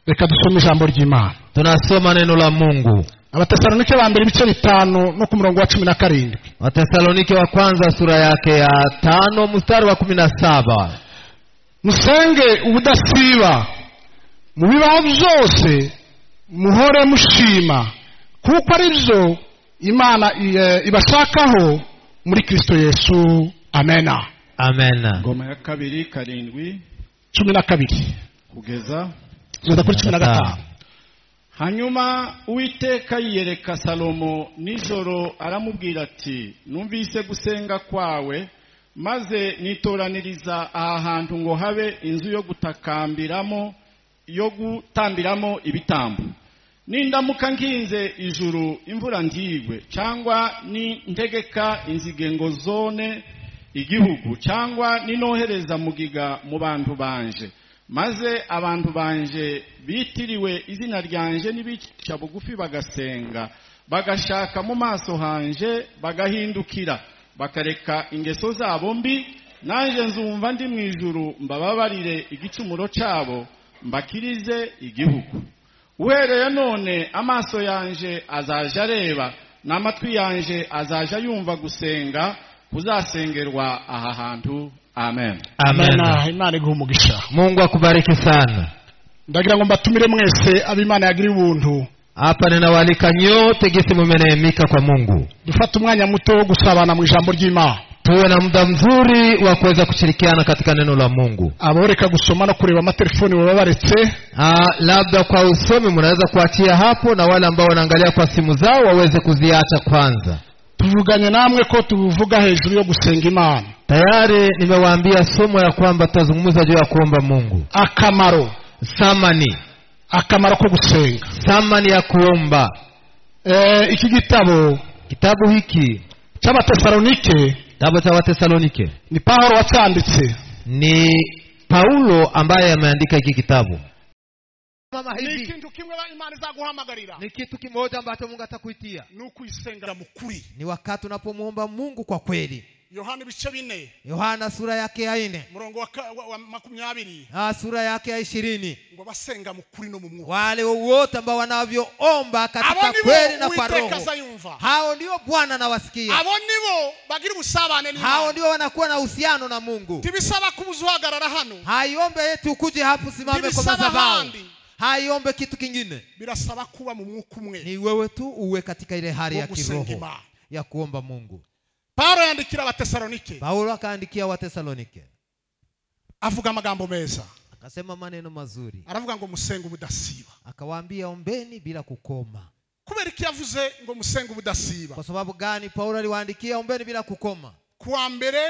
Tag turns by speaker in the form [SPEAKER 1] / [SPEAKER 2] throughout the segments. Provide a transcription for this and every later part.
[SPEAKER 1] Reka dusome ijambo ry'Imana.
[SPEAKER 2] Tunasoma neno la Mungu.
[SPEAKER 1] Abatesalonike ba mbere ibice 5 no ku murongo wa 17.
[SPEAKER 2] Watesalonike wa kwanza sura yake ya 5 mstari wa 17.
[SPEAKER 1] Musenge ubudasiba mu bibaho byose, muhore mushima, kuko ari byo Imana ibashakaho muri Kristo Yesu. Amena.
[SPEAKER 2] Amena.
[SPEAKER 3] Ngoma ya 2:7
[SPEAKER 1] 12
[SPEAKER 3] kugeza
[SPEAKER 1] kuri 15.
[SPEAKER 3] Hanyuma Uwiteka yiyereka Salomo nijoro aramubwira ati, numvise gusenga kwawe, maze nitoraniriza aha hantu ngo habe inzu yo gutakambiramo, yo gutambiramo ibitambo. Nindamuka nkinze ijuru imvura ndigwe, cyangwa ni ntegeka inzige ngo zone igihugu, cyangwa ninohereza mugiga mu bantu banje, maze abantu banje bitiriwe izina ryanje nibica bugufi bagasenga, bagashaka mu maso hanje, bagahindukira, bakareka ingeso zabo mbi, nanje nzumva ndi mu ijuru mbababarire igicumuro cyabo, mbakirize igihugu. Uhereye none amaso yanje azaja areba, n'amatwi yanje azaja yumva gusenga kuzasengerwa aha hantu. Amen.
[SPEAKER 2] Amen.
[SPEAKER 1] Imana igumugisha.
[SPEAKER 2] Mungu akubariki sana.
[SPEAKER 1] Ndagira ngo mbatumire mwese ab'Imana yagira ubuntu.
[SPEAKER 2] Hapa ninawaalika nyote gisi mumeneemika kwa Mungu.
[SPEAKER 1] Dufate umwanya muto wo gusabana mu ijambo ry'Imana.
[SPEAKER 2] Tuwe na muda mzuri wa kuweza kushirikiana katika neno la Mungu.
[SPEAKER 1] Aboreka gusoma no kureba amatelefoni baba baretse.
[SPEAKER 2] Labda kwa usomi mnaweza kuachia hapo, na wale ambao wanaangalia kwa simu zao waweze kuziacha kwanza.
[SPEAKER 1] Tuvuganye namwe ko tuvuga hejuru yo gusenga Imana.
[SPEAKER 2] Tayari nimewaambia somo ya kwamba tutazungumza juu ya kuomba Mungu.
[SPEAKER 1] Akamaro.
[SPEAKER 2] Samani.
[SPEAKER 1] Akamaro ko gusenga.
[SPEAKER 2] Samani ya kuomba.
[SPEAKER 1] Iki kitabu
[SPEAKER 2] hiki
[SPEAKER 1] cy'Abatesalonike,
[SPEAKER 2] kitabu cha Watesalonike,
[SPEAKER 1] ni Paulo wacyanditse.
[SPEAKER 2] Ni Paulo ambaye ameandika hiki kitabu.
[SPEAKER 1] Ni kintu kimwe Imana izaguhamagarira.
[SPEAKER 2] Ni kitu kimoja ambacho Mungu atakuitia.
[SPEAKER 1] Ni ukuisenga mukuri.
[SPEAKER 2] Ni wakati unapomuomba Mungu kwa kweli.
[SPEAKER 1] Yohana ibice 4.
[SPEAKER 2] Yohana sura yake ya 4.
[SPEAKER 1] Murongo wa 20.
[SPEAKER 2] Sura yake ya 20.
[SPEAKER 1] Ngo basenga mukuri no mu mwuka.
[SPEAKER 2] Wale wote ambao wanavyoomba katika kweli na kwa roho, hao ndio Bwana anawasikia.
[SPEAKER 1] Abo nibo bagira ubusabane n'Imana.
[SPEAKER 2] Hao ndio wanakuwa na uhusiano na Mungu.
[SPEAKER 1] Tibisaba kubuzuhagarara hano.
[SPEAKER 2] Haiombe eti ukuje hapo simame kwa madhabahu. Haiombe kitu kingine.
[SPEAKER 1] Birasaba kuba mu mwuka umwe.
[SPEAKER 2] Ni wewe tu uwe katika ile hali ya kiroho ya kuomba Mungu.
[SPEAKER 1] Paulo yandikira Abatesalonike.
[SPEAKER 2] Paulo akaandikia Watesalonike.
[SPEAKER 1] Avuga amagambo meza.
[SPEAKER 2] Akasema maneno mazuri.
[SPEAKER 1] Aravuga ngo musenga ubudasiba.
[SPEAKER 2] Akawaambia ombeni bila kukoma.
[SPEAKER 1] Kubera iki yavuze ngo musenga ubudasiba?
[SPEAKER 2] Kwa sababu gani Paulo aliwaandikia ombeni bila kukoma?
[SPEAKER 1] Kuwa mbere,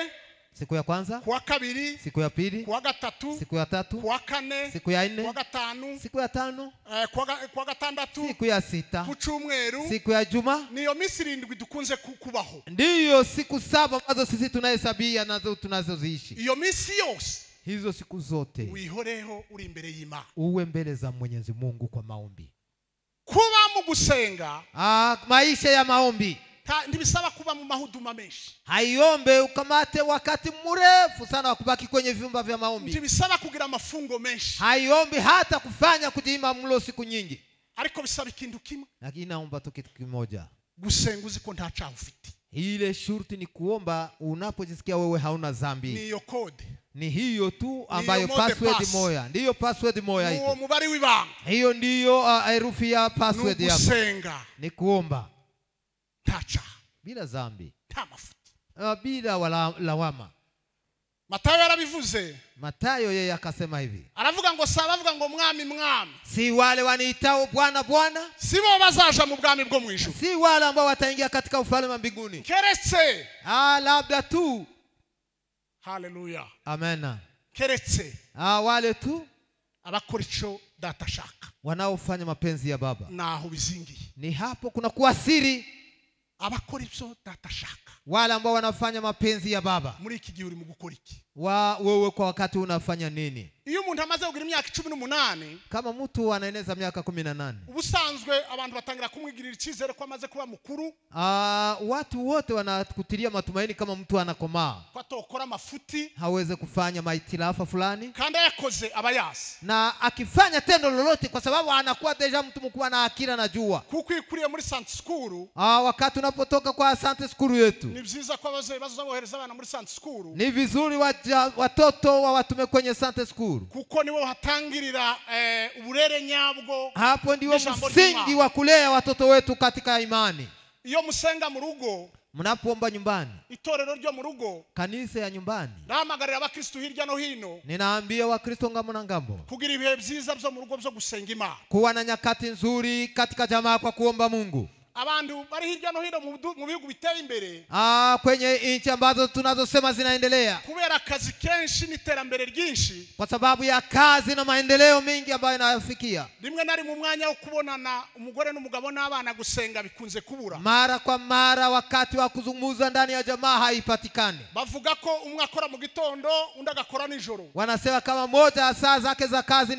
[SPEAKER 2] siku ya kwanza,
[SPEAKER 1] kuwa kabiri,
[SPEAKER 2] siku ya pili,
[SPEAKER 1] kuwa gatatu,
[SPEAKER 2] siku ya tatu,
[SPEAKER 1] kuwa kane,
[SPEAKER 2] siku ya 4,
[SPEAKER 1] kuwa gatanu,
[SPEAKER 2] siku ya 5,
[SPEAKER 1] kuwa gatandatu,
[SPEAKER 2] siku ya 6,
[SPEAKER 1] ku cyumweru,
[SPEAKER 2] siku ya juma.
[SPEAKER 1] Niyo minsi 7 dukunze kubaho.
[SPEAKER 2] Ndiyo siku 7 ambazo sisi tunahesabia nazo tunazoziishi.
[SPEAKER 1] Iyo minsi yose,
[SPEAKER 2] hizo siku zote
[SPEAKER 1] wihoreho uri imbere y'Imana.
[SPEAKER 2] Uwe mbele za Mwenyezi Mungu kwa maombi.
[SPEAKER 1] Kuba mu gusenga,
[SPEAKER 2] maisha ya maombi,
[SPEAKER 1] ndibisaba kuba mu mahuduma menshi.
[SPEAKER 2] Haiombe ukamate wakati mrefu sana wa kubaki kwenye vyumba vya maombi.
[SPEAKER 1] Ndibisaba kugira mafungo menshi.
[SPEAKER 2] Haiombe hata kufanya kujiima mlo siku nyingi.
[SPEAKER 1] Ariko bisaba ikintu kimwe.
[SPEAKER 2] Lakini naomba tu kitu kimoja.
[SPEAKER 1] Gusenga uziko nta cyaha ufite.
[SPEAKER 2] Ile shurti ni kuomba unapojisikia wewe hauna dhambi.
[SPEAKER 1] Niyo code.
[SPEAKER 2] Ni hiyo tu ambayo password moja. Ndiyo password moja hiyo.
[SPEAKER 1] Uwo mubari w'ibanga.
[SPEAKER 2] Hiyo ndiyo herufi ya password yako.
[SPEAKER 1] Gusenga.
[SPEAKER 2] Ni kuomba.
[SPEAKER 1] Tacha.
[SPEAKER 2] Bila dhambi.
[SPEAKER 1] Nta mafuta.
[SPEAKER 2] Bila lawama.
[SPEAKER 1] Matayo yarabivuze.
[SPEAKER 2] Matayo yeye akasema hivi.
[SPEAKER 1] Aravuga ngo saba, avuga ngo mwami mwami.
[SPEAKER 2] Si wale waniitao Bwana Bwana,
[SPEAKER 1] si bo bazaja mu bwami bwo mwijuru.
[SPEAKER 2] Si wale ambao wataingia katika ufalme wa mbinguni.
[SPEAKER 1] Keretse.
[SPEAKER 2] Labda tu.
[SPEAKER 1] Haleluya.
[SPEAKER 2] Amen.
[SPEAKER 1] Keretse.
[SPEAKER 2] Wale tu
[SPEAKER 1] abakora ico data shaka,
[SPEAKER 2] wanaofanya mapenzi ya Baba.
[SPEAKER 1] Naho bizingi.
[SPEAKER 2] Ni hapo kuna kuwa siri.
[SPEAKER 1] Abakora ico data shaka,
[SPEAKER 2] wale ambao wanafanya mapenzi ya Baba.
[SPEAKER 1] Muri iki gihe uri mu gukora iki?
[SPEAKER 2] wewe kwa wakati unafanya nini?
[SPEAKER 1] iyo umuntu amaze kugira imyaka 18
[SPEAKER 2] Kama mtu anaeneza miaka 18,
[SPEAKER 1] ubusanzwe abantu batangira kumwigirira ikizere ko amaze kuba mukuru.
[SPEAKER 2] Watu wote wanakutilia matumaini kama mtu anakomaa,
[SPEAKER 1] Ko atokora mafuti,
[SPEAKER 2] haweze kufanya maitilafa fulani,
[SPEAKER 1] kandi yakoze abayasi.
[SPEAKER 2] na akifanya tendo lolote kwa sababu anakuwa deja mtu mkubwa na akira na jua.
[SPEAKER 1] Kuko ikuriye muri Sunday school,
[SPEAKER 2] Wakati unapotoka kwa Sunday school yetu,
[SPEAKER 1] ni byiza ko abazoe bazobohereza abana muri Sunday school.
[SPEAKER 2] ni vizuri watoto watume kwenye Sunday school.
[SPEAKER 1] Kuko niwe hatangirira uburere nyabwo.
[SPEAKER 2] Hapo ndio msingi wa kulea watoto wetu katika imani.
[SPEAKER 1] Iyo musenga mu rugo,
[SPEAKER 2] mnapoomba nyumbani,
[SPEAKER 1] itorero ryo mu rugo,
[SPEAKER 2] kanisa ya nyumbani,
[SPEAKER 1] nahamagarira abakristo hirya no hino,
[SPEAKER 2] ninaambia wakristo ngamo na ngambo,
[SPEAKER 1] kugira ibihe byiza byo mu rugo byo gusenga Imana,
[SPEAKER 2] kuwa na nyakati nzuri katika jamaa kwa kuomba Mungu.
[SPEAKER 1] Abandu bari hirya no hino mu bihugu biteye imbere,
[SPEAKER 2] Kwenye inchi ambazo tunazosema zinaendelea,
[SPEAKER 1] kubera akazi kenshi n'iterambere ryinshi,
[SPEAKER 2] kwa sababu ya kazi na maendeleo mengi ambayo inafikia,
[SPEAKER 1] rimwe nari mu mwanya wo kubonana umugore n'umugabo n'abana gusenga bikunze kubura.
[SPEAKER 2] Mara kwa mara wakati wa kuzungumza ndani ya jamaa haipatikani.
[SPEAKER 1] Bavuga ko umwe akora mu gitondo undi agakora nijoro.
[SPEAKER 2] Wanasema kama moja saa zake za kazi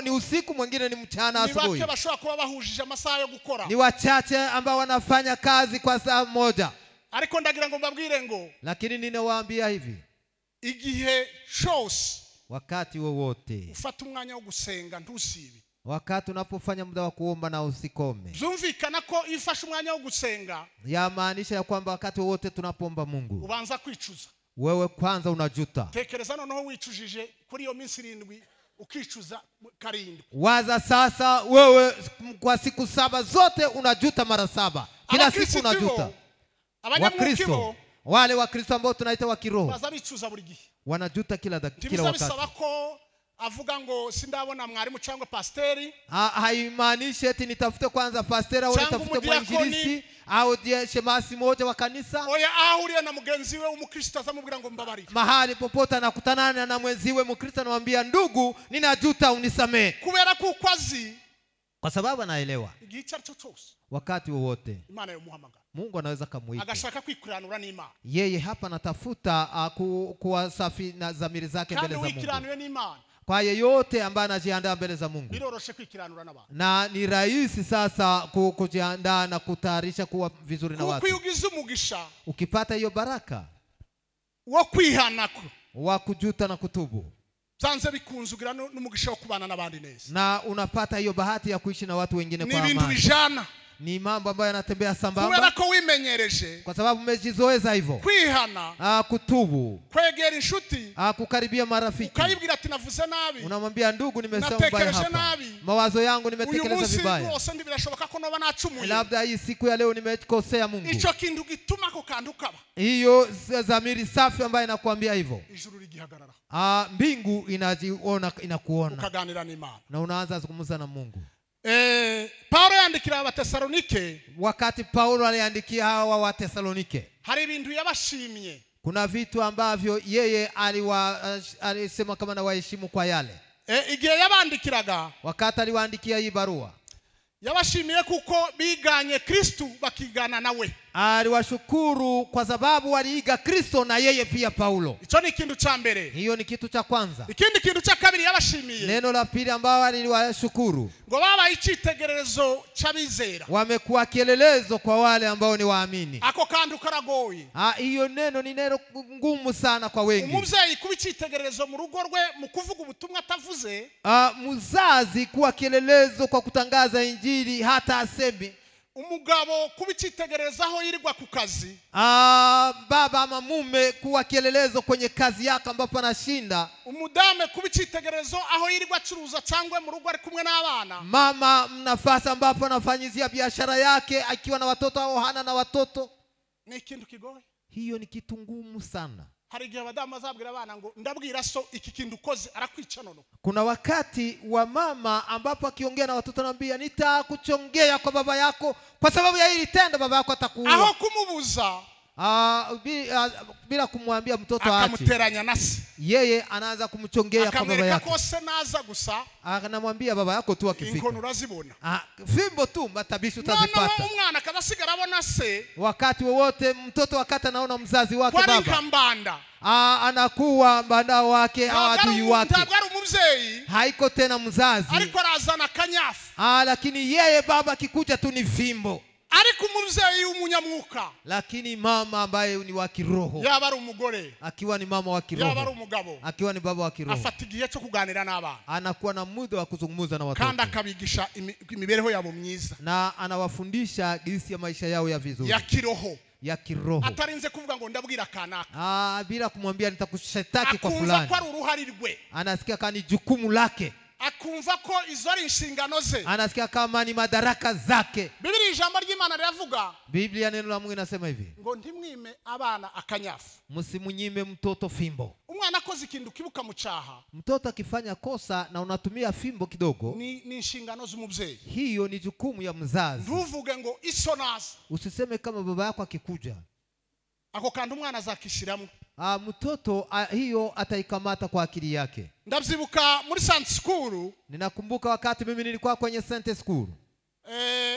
[SPEAKER 2] ni usiku, mwingine ni mchana asubuhi.
[SPEAKER 1] Ni bake bashobora kuba bahujije amasaha yo gukora.
[SPEAKER 2] Ni wachache ambao wanafanya kazi kwa saa moja.
[SPEAKER 1] Ariko ndagira ngo mbabwire ngo,
[SPEAKER 2] lakini ninawaambia hivi,
[SPEAKER 1] igihe cyose,
[SPEAKER 2] wakati wowote,
[SPEAKER 1] ufata umwanya wo gusenga ntusibe.
[SPEAKER 2] Wakati unapofanya muda wa kuomba na usikome.
[SPEAKER 1] Byumvikana ko ifasha umwanya wo gusenga,
[SPEAKER 2] yamaanisha ya kwamba wakati wowote tunapoomba Mungu,
[SPEAKER 1] ubanza kwicuza.
[SPEAKER 2] Wewe kwanza unajuta.
[SPEAKER 1] Tekereza noneho wicujije kuri iyo minsi 7 ukicuza 7.
[SPEAKER 2] Waza sasa wewe kwa siku 7 zote unajuta mara 7. Kila siku unajuta. Wakristo, wale Wakristo ambao tunaita wa kiroho,
[SPEAKER 1] baza bicuza buri gihe,
[SPEAKER 2] wanajuta kila wakati.
[SPEAKER 1] Bisaba ko avuga ngo sindabona mwarimu cyangwa pasteri.
[SPEAKER 2] Haimaanishi eti nitafute kwanza pasteri au nitafute mwinjilisti au shemasi moja wa kanisa.
[SPEAKER 1] Oya, ahuriye na mugenzi we umukristo azamubwira ngo mbabarira.
[SPEAKER 2] Mahali popote anakutana na mwenziwe mkristo anamwambia, ndugu, ninajuta unisamee.
[SPEAKER 1] Kubera kuko azi,
[SPEAKER 2] kwa sababu anaelewa
[SPEAKER 1] igihe cyose,
[SPEAKER 2] wakati wowote
[SPEAKER 1] Imana yomuhamagara,
[SPEAKER 2] Mungu anaweza kumuita.
[SPEAKER 1] Agashaka kwikuranura n'Imana.
[SPEAKER 2] Yeye hapa anatafuta kuwa safi na dhamiri zake mbele za Mungu. Kwa yeyote ambaye anajiandaa mbele za Mungu,
[SPEAKER 1] biroroshe kwikiranura n'abantu,
[SPEAKER 2] na ni rahisi sasa kujiandaa na kutayarisha kuwa vizuri na watu.
[SPEAKER 1] Kuyugiza umugisha,
[SPEAKER 2] ukipata hiyo baraka
[SPEAKER 1] wo kwihanako,
[SPEAKER 2] wa kujuta na kutubu,
[SPEAKER 1] zanze bikunzugira n'umugisha wo kubana n'abandi neza,
[SPEAKER 2] na unapata hiyo bahati ya kuishi na watu wengine kwa amani.
[SPEAKER 1] Ni bintu bijana,
[SPEAKER 2] ni mambo ambayo yanatembea sambamba.
[SPEAKER 1] Kubera ko wimenyereje,
[SPEAKER 2] kwa sababu umejizoeza hivyo.
[SPEAKER 1] Kwihana,
[SPEAKER 2] kutubu,
[SPEAKER 1] kwegera inshuti,
[SPEAKER 2] kukaribia marafiki.
[SPEAKER 1] Ukayibwira ati navuze nabi,
[SPEAKER 2] unamwambia, ndugu, nimesema mbaya hapa, mawazo yangu nimetekeleza vibaya,
[SPEAKER 1] uyu munsi birashoboka ko noba nacumuye,
[SPEAKER 2] labda hii siku ya leo nimekosea Mungu.
[SPEAKER 1] Ico kintu gituma ko kandukaba,
[SPEAKER 2] hiyo dhamiri safi ambayo inakuambia hivyo,
[SPEAKER 1] ijuru ligihagarara,
[SPEAKER 2] mbingu inajiona, inakuona,
[SPEAKER 1] ukaganira n'Imana,
[SPEAKER 2] na unaanza kuzungumza na Mungu.
[SPEAKER 1] Paulo yandikira Abatesalonike,
[SPEAKER 2] wakati Paulo aliandikia hawa wa Tesalonike,
[SPEAKER 1] hari ibintu yabashimye,
[SPEAKER 2] kuna vitu ambavyo yeye alisema kama na waheshimu kwa yale.
[SPEAKER 1] Igihe yabandikiraga,
[SPEAKER 2] wakati aliwaandikia hii barua,
[SPEAKER 1] yabashimiye kuko biganye Kristo bakigana nawe.
[SPEAKER 2] Aliwashukuru kwa sababu waliiga Kristo na yeye pia Paulo.
[SPEAKER 1] Ico ni kintu cha mbere.
[SPEAKER 2] Hiyo ni kitu cha kwanza.
[SPEAKER 1] Ikindi kintu cha kabiri yabashimiye,
[SPEAKER 2] neno la pili ambao aliwashukuru,
[SPEAKER 1] ngo baba icitegererezo c'abizera,
[SPEAKER 2] wamekuwa kielelezo kwa wale ambao ni waamini.
[SPEAKER 1] Ako kantu karagoye.
[SPEAKER 2] Hiyo neno ni neno ngumu sana kwa wengi.
[SPEAKER 1] Umuvyeyi kuba icitegererezo mu rugo rwe mu kuvuga ubutumwa atavuze,
[SPEAKER 2] muzazi kuwa kielelezo kwa kutangaza injili hata asemi.
[SPEAKER 1] Umugabo kuba icitegererezo aho yirirwa ku kazi,
[SPEAKER 2] baba ama mume kuwa kielelezo kwenye kazi yake ambapo anashinda.
[SPEAKER 1] Umudame kuba icitegererezo aho yirirwa acuruza cyangwa mu rugo ari kumwe n'abana.
[SPEAKER 2] Mama nafasi ambapo anafanyizia biashara yake akiwa na watoto au hana na watoto.
[SPEAKER 1] Ni ikintu kigoye.
[SPEAKER 2] Hiyo ni kitu ngumu sana.
[SPEAKER 1] Hari igihe abadamu bazabwira abana ngo ndabwira so iki kintu ukoze arakwica nono.
[SPEAKER 2] Kuna wakati wa mama ambapo akiongea na watoto anambia, nitakuchongea kwa baba yako kwa sababu ya hili tendo baba yako atakuua.
[SPEAKER 1] Aho kumubuza,
[SPEAKER 2] bila kumwambia mtoto aache,
[SPEAKER 1] akamuteranya na se,
[SPEAKER 2] yeye anaanza kumchongea kwa baba yake.
[SPEAKER 1] Ko se naza gusa,
[SPEAKER 2] anamwambia baba yako tu akifika,
[SPEAKER 1] inkono urazibona,
[SPEAKER 2] fimbo tu matabishi utazipata.
[SPEAKER 1] Umwana akabasigara abona se,
[SPEAKER 2] wakati wowote mtoto wakati anaona mzazi wake baba,
[SPEAKER 1] nkambanda,
[SPEAKER 2] anakuwa mbanda wake au adui wake.
[SPEAKER 1] Haiko
[SPEAKER 2] tena mzazi,
[SPEAKER 1] ariko arazana kanyafu,
[SPEAKER 2] lakini yeye baba kikuja tu ni fimbo.
[SPEAKER 1] Ariko umuvyeyi umunyamwuka,
[SPEAKER 2] lakini mama ambaye ni wa kiroho,
[SPEAKER 1] yaba ari umugore,
[SPEAKER 2] akiwa ni mama wa kiroho,
[SPEAKER 1] yaba ari umugabo,
[SPEAKER 2] akiwa ni baba wa kiroho,
[SPEAKER 1] afata igihe cyo kuganira n'abana,
[SPEAKER 2] anakuwa na muda wa kuzungumza na watoto,
[SPEAKER 1] kandi akabigisha imibereho yabo myiza,
[SPEAKER 2] na anawafundisha jinsi ya maisha yao ya vizuri ya kiroho,
[SPEAKER 1] atarinze kuvuga ngo ndabwira kanaka,
[SPEAKER 2] bila kumwambia nitakushtaki kwa fulani.
[SPEAKER 1] Akumva ko uruhari rwe,
[SPEAKER 2] anasikia kama ni jukumu lake,
[SPEAKER 1] akumva ko izo ari inshingano ze,
[SPEAKER 2] anasikia kama ni madaraka zake.
[SPEAKER 1] Biblia ijambo ry'Imana riravuga,
[SPEAKER 2] Biblia neno la Mungu inasema hivi,
[SPEAKER 1] ngo ntimwime abana akanyafu,
[SPEAKER 2] msimunyime mtoto fimbo.
[SPEAKER 1] Umwana akoze ikintu kibuka mucaha,
[SPEAKER 2] mtoto akifanya kosa na unatumia fimbo kidogo,
[SPEAKER 1] ni inshingano z'umubyeyi,
[SPEAKER 2] hiyo ni jukumu ya mzazi.
[SPEAKER 1] Ntuvuge ngo isonaza,
[SPEAKER 2] usiseme kama baba yako akikuja
[SPEAKER 1] ako kandi umwana azakishiramo,
[SPEAKER 2] mtoto hiyo ataikamata kwa akili yake.
[SPEAKER 1] Ndabyibuka muri Sunday school,
[SPEAKER 2] ninakumbuka wakati mimi nilikuwa kwenye Sunday school,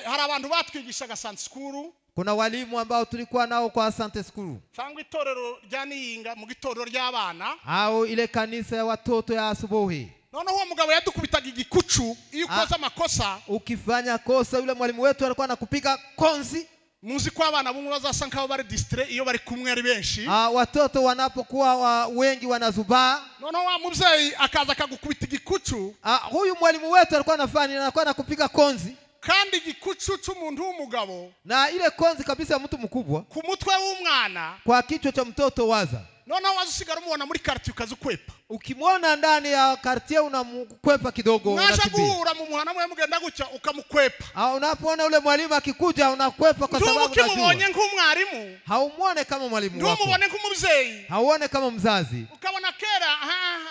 [SPEAKER 1] hari abantu batwigishaga Sunday school,
[SPEAKER 2] kuna walimu ambao tulikuwa nao kwa Sunday school,
[SPEAKER 1] cyangwa itorero rya Niyinga mu gitorero ry'abana,
[SPEAKER 2] au ile kanisa ya watoto ya asubuhi.
[SPEAKER 1] Noneho uwo mugabo yadukubitaga igikucu iyo ukoze amakosa,
[SPEAKER 2] ukifanya kosa yule mwalimu wetu alikuwa anakupiga konzi.
[SPEAKER 1] Muzi kwa abana bumwe bazasa nk'abo bari distrait iyo bari kumwe ari benshi,
[SPEAKER 2] watoto wanapokuwa wengi wanazubaa,
[SPEAKER 1] noneho wa mubyeyi akaza akagukubita igikucu,
[SPEAKER 2] huyu mwalimu wetu alikuwa anakupiga konzi,
[SPEAKER 1] kandi igikucu cy'umuntu w'umugabo,
[SPEAKER 2] na ile konzi kabisa ya mtu mkubwa
[SPEAKER 1] ku mutwe w'umwana,
[SPEAKER 2] kwa kichwa cha mtoto. waza
[SPEAKER 1] noneho wazusigara umubona muri quartier ukazukwepa,
[SPEAKER 2] ukimwona ndani ya quartier unamkwepa kidogo,
[SPEAKER 1] unashagura mu muhana mwe mugenda gucya ukamukwepa,
[SPEAKER 2] unapoona ule mwalimu akikuja unakwepa kwa sababu unajua
[SPEAKER 1] ukimubonye nk'umwarimu
[SPEAKER 2] haumuone kama mwalimu wako,
[SPEAKER 1] umubone nk'umubyeyi,
[SPEAKER 2] hauone kama mzazi,
[SPEAKER 1] ukabona kera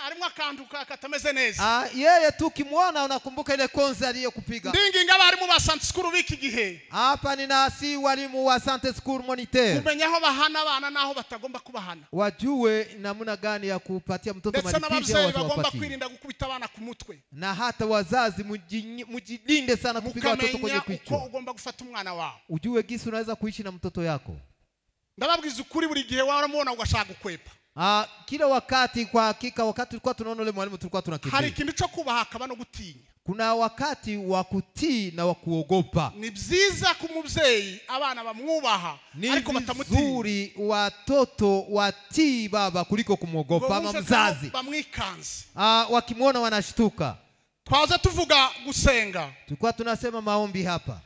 [SPEAKER 1] arimo akantu katameze neza,
[SPEAKER 2] yeye tu kimwona unakumbuka ile konzi aliyokupiga.
[SPEAKER 1] Ndinginga abarimu ba Sunday school biki gihe,
[SPEAKER 2] hapa ninasi walimu wa Sunday school monitor,
[SPEAKER 1] kumenya aho bahana abana naho batagomba kubahana,
[SPEAKER 2] wajue namna gani ya kupatia mtoto malipisi au
[SPEAKER 1] bagomba kwirinda gukubita abana ku mutwe,
[SPEAKER 2] na hata wazazi mujilinde sana kupiga watoto kwenye kichwa.
[SPEAKER 1] Uko ugomba gufata umwana wao,
[SPEAKER 2] ujue gisi unaweza kuishi na mtoto yako.
[SPEAKER 1] Ndababwiza ukuri, buri gihe waramubona ugashaka gukwepa,
[SPEAKER 2] kila wakati. Kwa hakika wakati tulikuwa tunaona ule mwalimu tulikuwa tunakimbia.
[SPEAKER 1] Hari ikintu cyo kubaha akaba no gutinya,
[SPEAKER 2] kuna wakati wa kutii na wa kuogopa.
[SPEAKER 1] Ni byiza ku mubyeyi abana bamwubaha ariko batamutinya, ni vizuri
[SPEAKER 2] watoto watii baba kuliko kumwogopa ama mzazi.
[SPEAKER 1] Bamwikanze,
[SPEAKER 2] wakimwona wanashtuka.
[SPEAKER 1] Twaza tuvuga gusenga,
[SPEAKER 2] tulikuwa tunasema maombi hapa.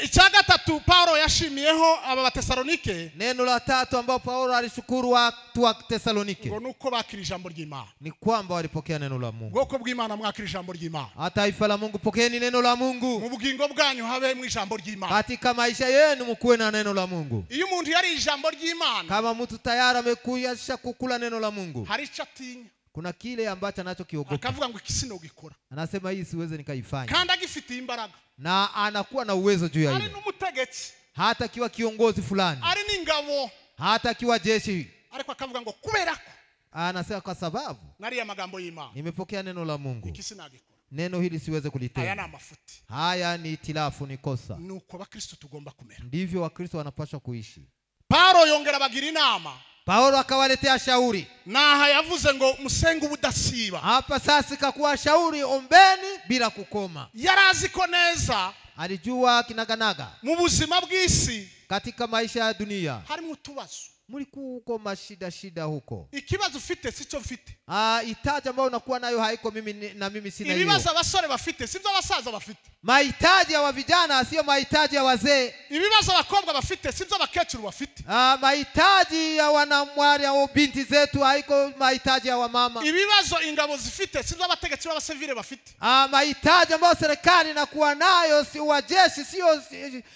[SPEAKER 1] Icya gatatu Paulo yashimiyeho aba Batesalonike,
[SPEAKER 2] neno la tatu ambao Paulo alishukuru watu wa Tesalonike,
[SPEAKER 1] ngo nuko bakira ijambo ry'Imana,
[SPEAKER 2] ni kwamba walipokea neno la Mungu.
[SPEAKER 1] Bwoko bw'Imana mwakira ijambo ry'Imana,
[SPEAKER 2] taifa la Mungu pokeeni neno la Mungu.
[SPEAKER 1] Mu bugingo bwanyu habe mu ijambo ry'Imana,
[SPEAKER 2] katika maisha yenu mkuwe na neno la Mungu.
[SPEAKER 1] Iyo umuntu yari ijambo ry'Imana,
[SPEAKER 2] kama mtu tayari amekuyasha kukula neno la Mungu,
[SPEAKER 1] hari icyo atinya,
[SPEAKER 2] kuna kile ambacho anachokiogopa,
[SPEAKER 1] akavuga ngo ikisino gikora,
[SPEAKER 2] anasema hii siweze nikaifanya,
[SPEAKER 1] kandi agifite imbaraga,
[SPEAKER 2] na anakuwa na uwezo juu ya hilo.
[SPEAKER 1] Ari n'umutegetsi,
[SPEAKER 2] hata akiwa kiongozi fulani,
[SPEAKER 1] ari n'ingabo,
[SPEAKER 2] hata akiwa jeshi,
[SPEAKER 1] ariko akavuga ngo kuberako,
[SPEAKER 2] anasema kwa sababu
[SPEAKER 1] nari amagambo y'Imana,
[SPEAKER 2] nimepokea neno la Mungu,
[SPEAKER 1] ikisinagikora,
[SPEAKER 2] neno hili siweze kulitenda.
[SPEAKER 1] Haya na mafuti,
[SPEAKER 2] haya ni itilafu, ni kosa.
[SPEAKER 1] Nuko Bakristo tugomba kumera,
[SPEAKER 2] ndivyo Wakristo wanapaswa kuishi.
[SPEAKER 1] Paulo yongera bagira inama,
[SPEAKER 2] Paulo akawaletea shauri,
[SPEAKER 1] naha yavuze ngo musenge ubudasiba.
[SPEAKER 2] Hapa sasa kakuwa shauri, ombeni bila kukoma.
[SPEAKER 1] Yarazi ko neza,
[SPEAKER 2] alijua kinaganaga
[SPEAKER 1] mu buzima bw'isi,
[SPEAKER 2] katika maisha ya dunia
[SPEAKER 1] harimo utubazo,
[SPEAKER 2] mulikuko mashida huko.
[SPEAKER 1] Ikibazo ufite sicho mfite,
[SPEAKER 2] hitaji ambayo unakuwa nayo haiko mimi na mimi sina hiyo.
[SPEAKER 1] Ibibazo abasore bafite sivyo abasaza bafite,
[SPEAKER 2] mahitaji ya vijana sio mahitaji ya wazee.
[SPEAKER 1] Ibibazo abakobwa bafite sivyo abakecuru bafite,
[SPEAKER 2] mahitaji ya wanamwari au binti zetu haiko mahitaji ya wamama.
[SPEAKER 1] Ibibazo ingabo zifite sivyo abategetsi b'abasivile bafite,
[SPEAKER 2] mahitaji ambayo serikali inakuwa nayo si wajeshi, sio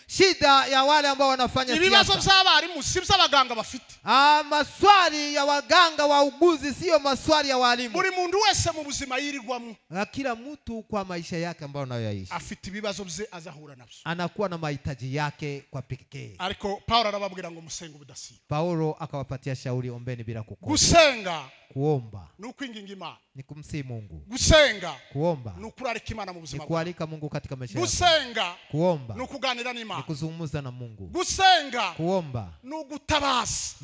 [SPEAKER 2] shida ya wale ambao wanafanya siasa.
[SPEAKER 1] Ibibazo by'abarimu sivyo abaganga bafite,
[SPEAKER 2] maswali ya waganga wauguzi sio maswali ya walimu.
[SPEAKER 1] Buri muntu wese mu buzima yirirwamo,
[SPEAKER 2] kila mtu kwa maisha yake ambayo anayoishi
[SPEAKER 1] afite ibibazo bye azahura nabyo,
[SPEAKER 2] anakuwa na mahitaji yake kwa pekee.
[SPEAKER 1] Ariko Paulo arababwira ngo musenga ubudasiba.
[SPEAKER 2] Paulo akawapatia shauri, ombeni bila kukosa.
[SPEAKER 1] Gusenga,
[SPEAKER 2] kuomba
[SPEAKER 1] ni ukwinginga Imana.
[SPEAKER 2] ni kumsihi Mungu.
[SPEAKER 1] Gusenga,
[SPEAKER 2] Kuomba
[SPEAKER 1] ni ukurarika Imana mu buzima
[SPEAKER 2] ni
[SPEAKER 1] bwawe.
[SPEAKER 2] kualika Mungu katika maisha yako.
[SPEAKER 1] Gusenga,
[SPEAKER 2] Kuomba
[SPEAKER 1] ni ukuganira
[SPEAKER 2] ni
[SPEAKER 1] n'Imana.
[SPEAKER 2] kuzungumza na Mungu.
[SPEAKER 1] Gusenga,
[SPEAKER 2] Kuomba
[SPEAKER 1] ni ugutabaza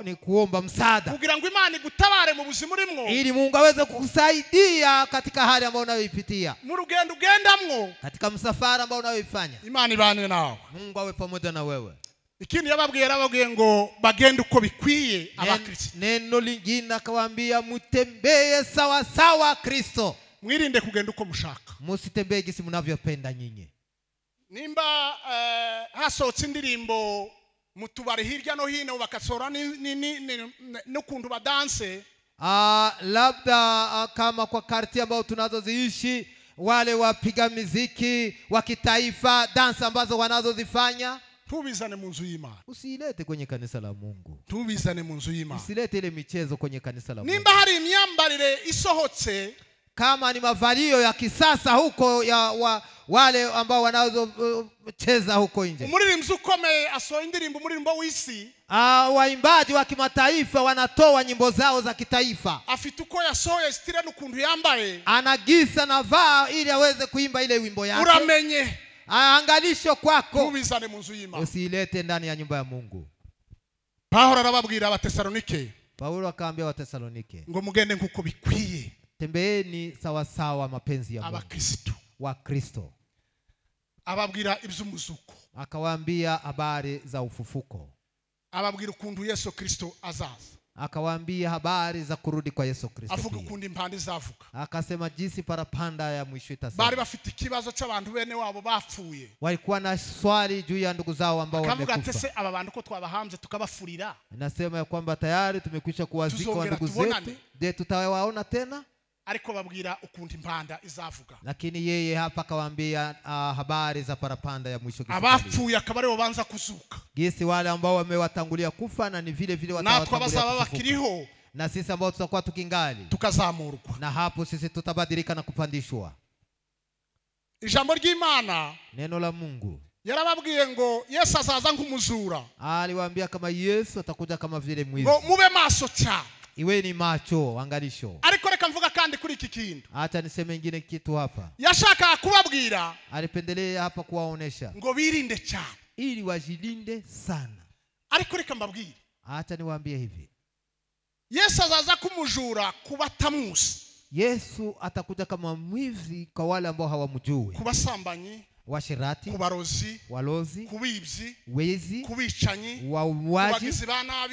[SPEAKER 2] ni kuomba msaada
[SPEAKER 1] kugira ngo Imana igutabare mu buzima urimwo,
[SPEAKER 2] ili Mungu aweze kukusaidia katika hali ambayo unayoipitia,
[SPEAKER 1] mu rugendo ugendamwo,
[SPEAKER 2] katika msafara ambao unayoifanya.
[SPEAKER 1] Imana ibane nawe.
[SPEAKER 2] Mungu awe pamoja na wewe.
[SPEAKER 1] Ikindi yarababwiye ngo bagende uko bikwiye abakristo.
[SPEAKER 2] Neno lingine akawaambia mutembee sawa sawa Kristo.
[SPEAKER 1] Mwirinde kugenda uko mushaka.
[SPEAKER 2] Musitembee gisi mnavyopenda nyinyi.
[SPEAKER 1] Nimba hasohotse indirimbo mutubare hirya no hino bakasora n'ukuntu badanse,
[SPEAKER 2] labda kama kwa karti ambao tunazoziishi, wale wapiga muziki wa kitaifa, dansa ambazo wanazozifanya,
[SPEAKER 1] tubizane mu nzu y'Imana.
[SPEAKER 2] Usilete kwenye kanisa la Mungu.
[SPEAKER 1] Tubizane mu nzu y'Imana.
[SPEAKER 2] Usilete ile michezo kwenye kanisa la Mungu.
[SPEAKER 1] Nimba hari imyambarire isohotse,
[SPEAKER 2] kama ni mavalio ya kisasa huko ya wale ambao wanazocheza huko nje,
[SPEAKER 1] umuririmbyi ukomeye asohoye indirimbo, umuririmbo w'isi,
[SPEAKER 2] waimbaji wa kimataifa wanatoa nyimbo zao za kitaifa,
[SPEAKER 1] afite uko yasohoye stile n'ukuntu yambaye,
[SPEAKER 2] anagisa na vaa ili aweze kuimba ile wimbo yake.
[SPEAKER 1] Uramenye
[SPEAKER 2] angalisho kwako.
[SPEAKER 1] Tubizane mu nzu y'Imana.
[SPEAKER 2] Usilete ndani ya nyumba ya Mungu.
[SPEAKER 1] Paulo arababwira Abatesalonike,
[SPEAKER 2] Paulo akaambia Watesalonike
[SPEAKER 1] ngo mugende nkuko bikwiye,
[SPEAKER 2] tembeeni sawa sawa mapenzi ya Mungu.
[SPEAKER 1] Abakristo,
[SPEAKER 2] wa Kristo.
[SPEAKER 1] Ababwira iby'umuzuko,
[SPEAKER 2] akawaambia habari za ufufuko,
[SPEAKER 1] ababwira ukuntu Yesu Kristo azaza,
[SPEAKER 2] akawaambia habari za kurudi kwa Yesu Kristo.
[SPEAKER 1] Avuga ukundi impande zavuga,
[SPEAKER 2] akasema jinsi parapanda ya mwisho itasema.
[SPEAKER 1] Bari bafite ikibazo cy'abantu bene wabo bapfuye,
[SPEAKER 2] walikuwa na swali juu ya ndugu zao ambao wamekufa.
[SPEAKER 1] Kavuga ati se aba bantu ko twabahamze tukabafurira,
[SPEAKER 2] nasema ya kwamba tayari tumekwisha kuwazika wa ndugu zetu, je tutawaona tena?
[SPEAKER 1] Ariko babwira ukundi impanda izavuga,
[SPEAKER 2] lakini yeye hapa akawaambia habari za parapanda ya mwisho.
[SPEAKER 1] Abapfuye akabare bobanza kuzuka,
[SPEAKER 2] gisi wale ambao wamewatangulia kufa na ni vile vile watawatangulia
[SPEAKER 1] kufufuka,
[SPEAKER 2] na sisi ambao tutakuwa tukingali
[SPEAKER 1] tukazamurwa,
[SPEAKER 2] na hapo sisi tutabadilika na kupandishwa.
[SPEAKER 1] Ijambo ry'Imana,
[SPEAKER 2] neno la Mungu,
[SPEAKER 1] yarababwiye ngo Yesu azaza nk'umuzura.
[SPEAKER 2] Aliwaambia kama Yesu atakuja kama vile mwizi.
[SPEAKER 1] Ngo mube maso cyane,
[SPEAKER 2] iweni macho, angalisho.
[SPEAKER 1] Ariko reka mvuga kandi kuri iki kintu,
[SPEAKER 2] acha niseme ingine kitu hapa.
[SPEAKER 1] Yashaka kubabwira,
[SPEAKER 2] alipendelea hapa kuwaonesha
[SPEAKER 1] ngo birinde cyane,
[SPEAKER 2] ili wajilinde sana.
[SPEAKER 1] Ariko reka mbabwire,
[SPEAKER 2] acha niwaambie hivi,
[SPEAKER 1] Yesu azaza kumujura kubatamuzi.
[SPEAKER 2] Yesu atakuja kama mwizi kwa wale ambao hawamjui,
[SPEAKER 1] kubasambanyi,
[SPEAKER 2] washirati,
[SPEAKER 1] kubarozi,
[SPEAKER 2] walozi,
[SPEAKER 1] kubibyi,
[SPEAKER 2] wezi,
[SPEAKER 1] kubichanyi,
[SPEAKER 2] wauaji,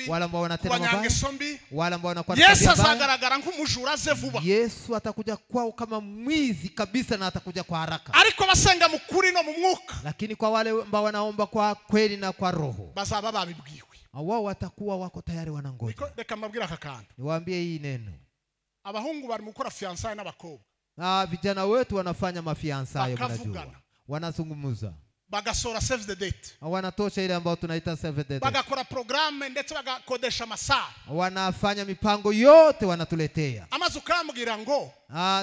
[SPEAKER 2] wale ambao wanatenda mabaya, wale ambao wanakuwa na
[SPEAKER 1] Yesu azagaragara nk'umujura aze vuba.
[SPEAKER 2] Yesu atakuja kwao kama mwizi kabisa na atakuja kwa haraka.
[SPEAKER 1] Ariko basenga mu kuri no mu mwuka,
[SPEAKER 2] lakini kwa wale ambao wanaomba kwa kweli na kwa roho,
[SPEAKER 1] bazaba babibwiwe,
[SPEAKER 2] wao watakuwa wako tayari wanangoja.
[SPEAKER 1] Reka mbabwira akakanda,
[SPEAKER 2] niwaambie hii neno.
[SPEAKER 1] Abahungu bari mukora fiançailles n'abakobwa,
[SPEAKER 2] vijana wetu wanafanya mafiançailles, mnajua, wanazungumza,
[SPEAKER 1] bagasora save the date,
[SPEAKER 2] wanatosha ile ambao tunaita save the date,
[SPEAKER 1] bagakora programme ndetse bagakodesha masaa,
[SPEAKER 2] wanafanya mipango yote wanatuletea.
[SPEAKER 1] Amaze ukambwira ngo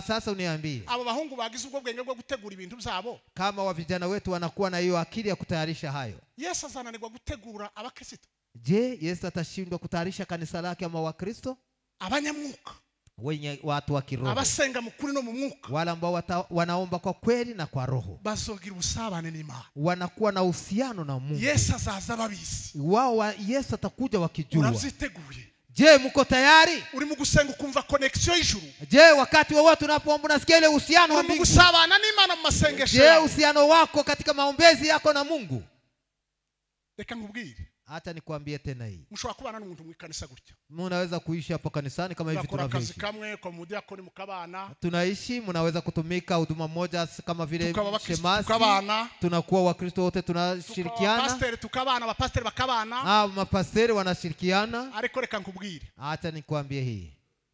[SPEAKER 2] sasa uniambie,
[SPEAKER 1] abo bahungu bagize ubwo bwenge bwo gutegura ibintu byabo,
[SPEAKER 2] kama wa vijana wetu wanakuwa na hiyo akili ya kutayarisha hayo,
[SPEAKER 1] Yesu azananirwa gutegura abakristo?
[SPEAKER 2] Je, Yesu atashindwa kutayarisha kanisa lake ama Wakristo?
[SPEAKER 1] Abanyamwuka,
[SPEAKER 2] wenye watu wa kiroho,
[SPEAKER 1] abasenga mu kuri no mu mwuka,
[SPEAKER 2] wale ambao wanaomba kwa kweli na kwa roho,
[SPEAKER 1] bazogira ubusabane n'Imana,
[SPEAKER 2] wanakuwa na uhusiano na Mungu.
[SPEAKER 1] Yesu azaza babizi,
[SPEAKER 2] wao Yesu atakuja wakijua.
[SPEAKER 1] Unavyiteguye?
[SPEAKER 2] Je, mko tayari?
[SPEAKER 1] Uri mu gusenga ukumva connection y'ijuru?
[SPEAKER 2] Je, wakati wowote unapoomba unasikia ile uhusiano wa Mungu?
[SPEAKER 1] Gusabana n'Imana mu masengesho?
[SPEAKER 2] Je, uhusiano wako katika maombezi yako na Mungu?
[SPEAKER 1] Reka ngubwire,
[SPEAKER 2] hata nikwambie tena hii,
[SPEAKER 1] mshobora kubana n'umuntu mu kanisa gutya,
[SPEAKER 2] mnaweza kuishi hapo kanisani kama hivi tunavyoishi,
[SPEAKER 1] kamwe kwa mudiakoni mukabana,
[SPEAKER 2] tunaishi, mnaweza kutumika huduma moja kama vile shemasi, tunakuwa Wakristo wote tunashirikiana,
[SPEAKER 1] pastor tukabana, bapastor bakabana,
[SPEAKER 2] mapasteri wanashirikiana.
[SPEAKER 1] Ariko reka ngubwire,
[SPEAKER 2] hata nikwambie hii,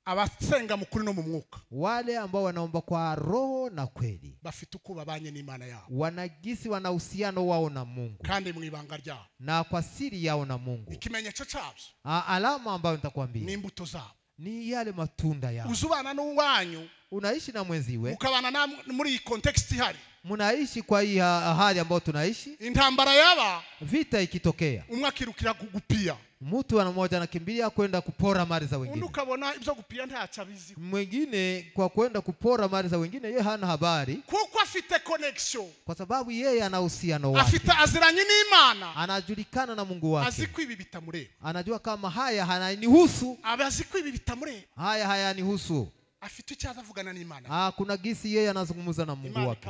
[SPEAKER 1] abasenga mu kuri no mu mwuka,
[SPEAKER 2] wale ambao wanaomba kwa roho na kweli,
[SPEAKER 1] bafite uko babanye n'Imana yao,
[SPEAKER 2] wanagisi wana uhusiano wao na Mungu,
[SPEAKER 1] kandi mu ibanga ryao,
[SPEAKER 2] na kwa siri yao na Mungu.
[SPEAKER 1] Ikimenyetso cyabyo,
[SPEAKER 2] alama ambayo nitakwambia
[SPEAKER 1] ni imbuto zao,
[SPEAKER 2] ni yale matunda yao.
[SPEAKER 1] Uzubana n'uwanyu,
[SPEAKER 2] unaishi na mwenziwe,
[SPEAKER 1] ukabana na muri context hari,
[SPEAKER 2] Munaishi kwa hii hali ambayo tunaishi.
[SPEAKER 1] Intambara yaba
[SPEAKER 2] Vita ikitokea,
[SPEAKER 1] umwe akirukira kugupia.
[SPEAKER 2] mtu mmoja anakimbilia kwenda kupora mali za wengine.
[SPEAKER 1] Ukabona ibyo gupia ntacabizi.
[SPEAKER 2] Mwingine kwa kwenda kupora mali za wengine yeye hana habari.
[SPEAKER 1] Kuko afite connection.
[SPEAKER 2] Kwa sababu yeye ana uhusiano wake.
[SPEAKER 1] Afite aziranye n'Imana.
[SPEAKER 2] Anajulikana na Mungu wake.
[SPEAKER 1] Aziko ibi bitamureba.
[SPEAKER 2] Anajua kama haya hayanihusu.
[SPEAKER 1] Abaziko ibi bitamureba.
[SPEAKER 2] Haya hayanihusu.
[SPEAKER 1] Afite icyo azavugana n'Imana.
[SPEAKER 2] Kuna gisi yeye anazungumza na Mungu wake.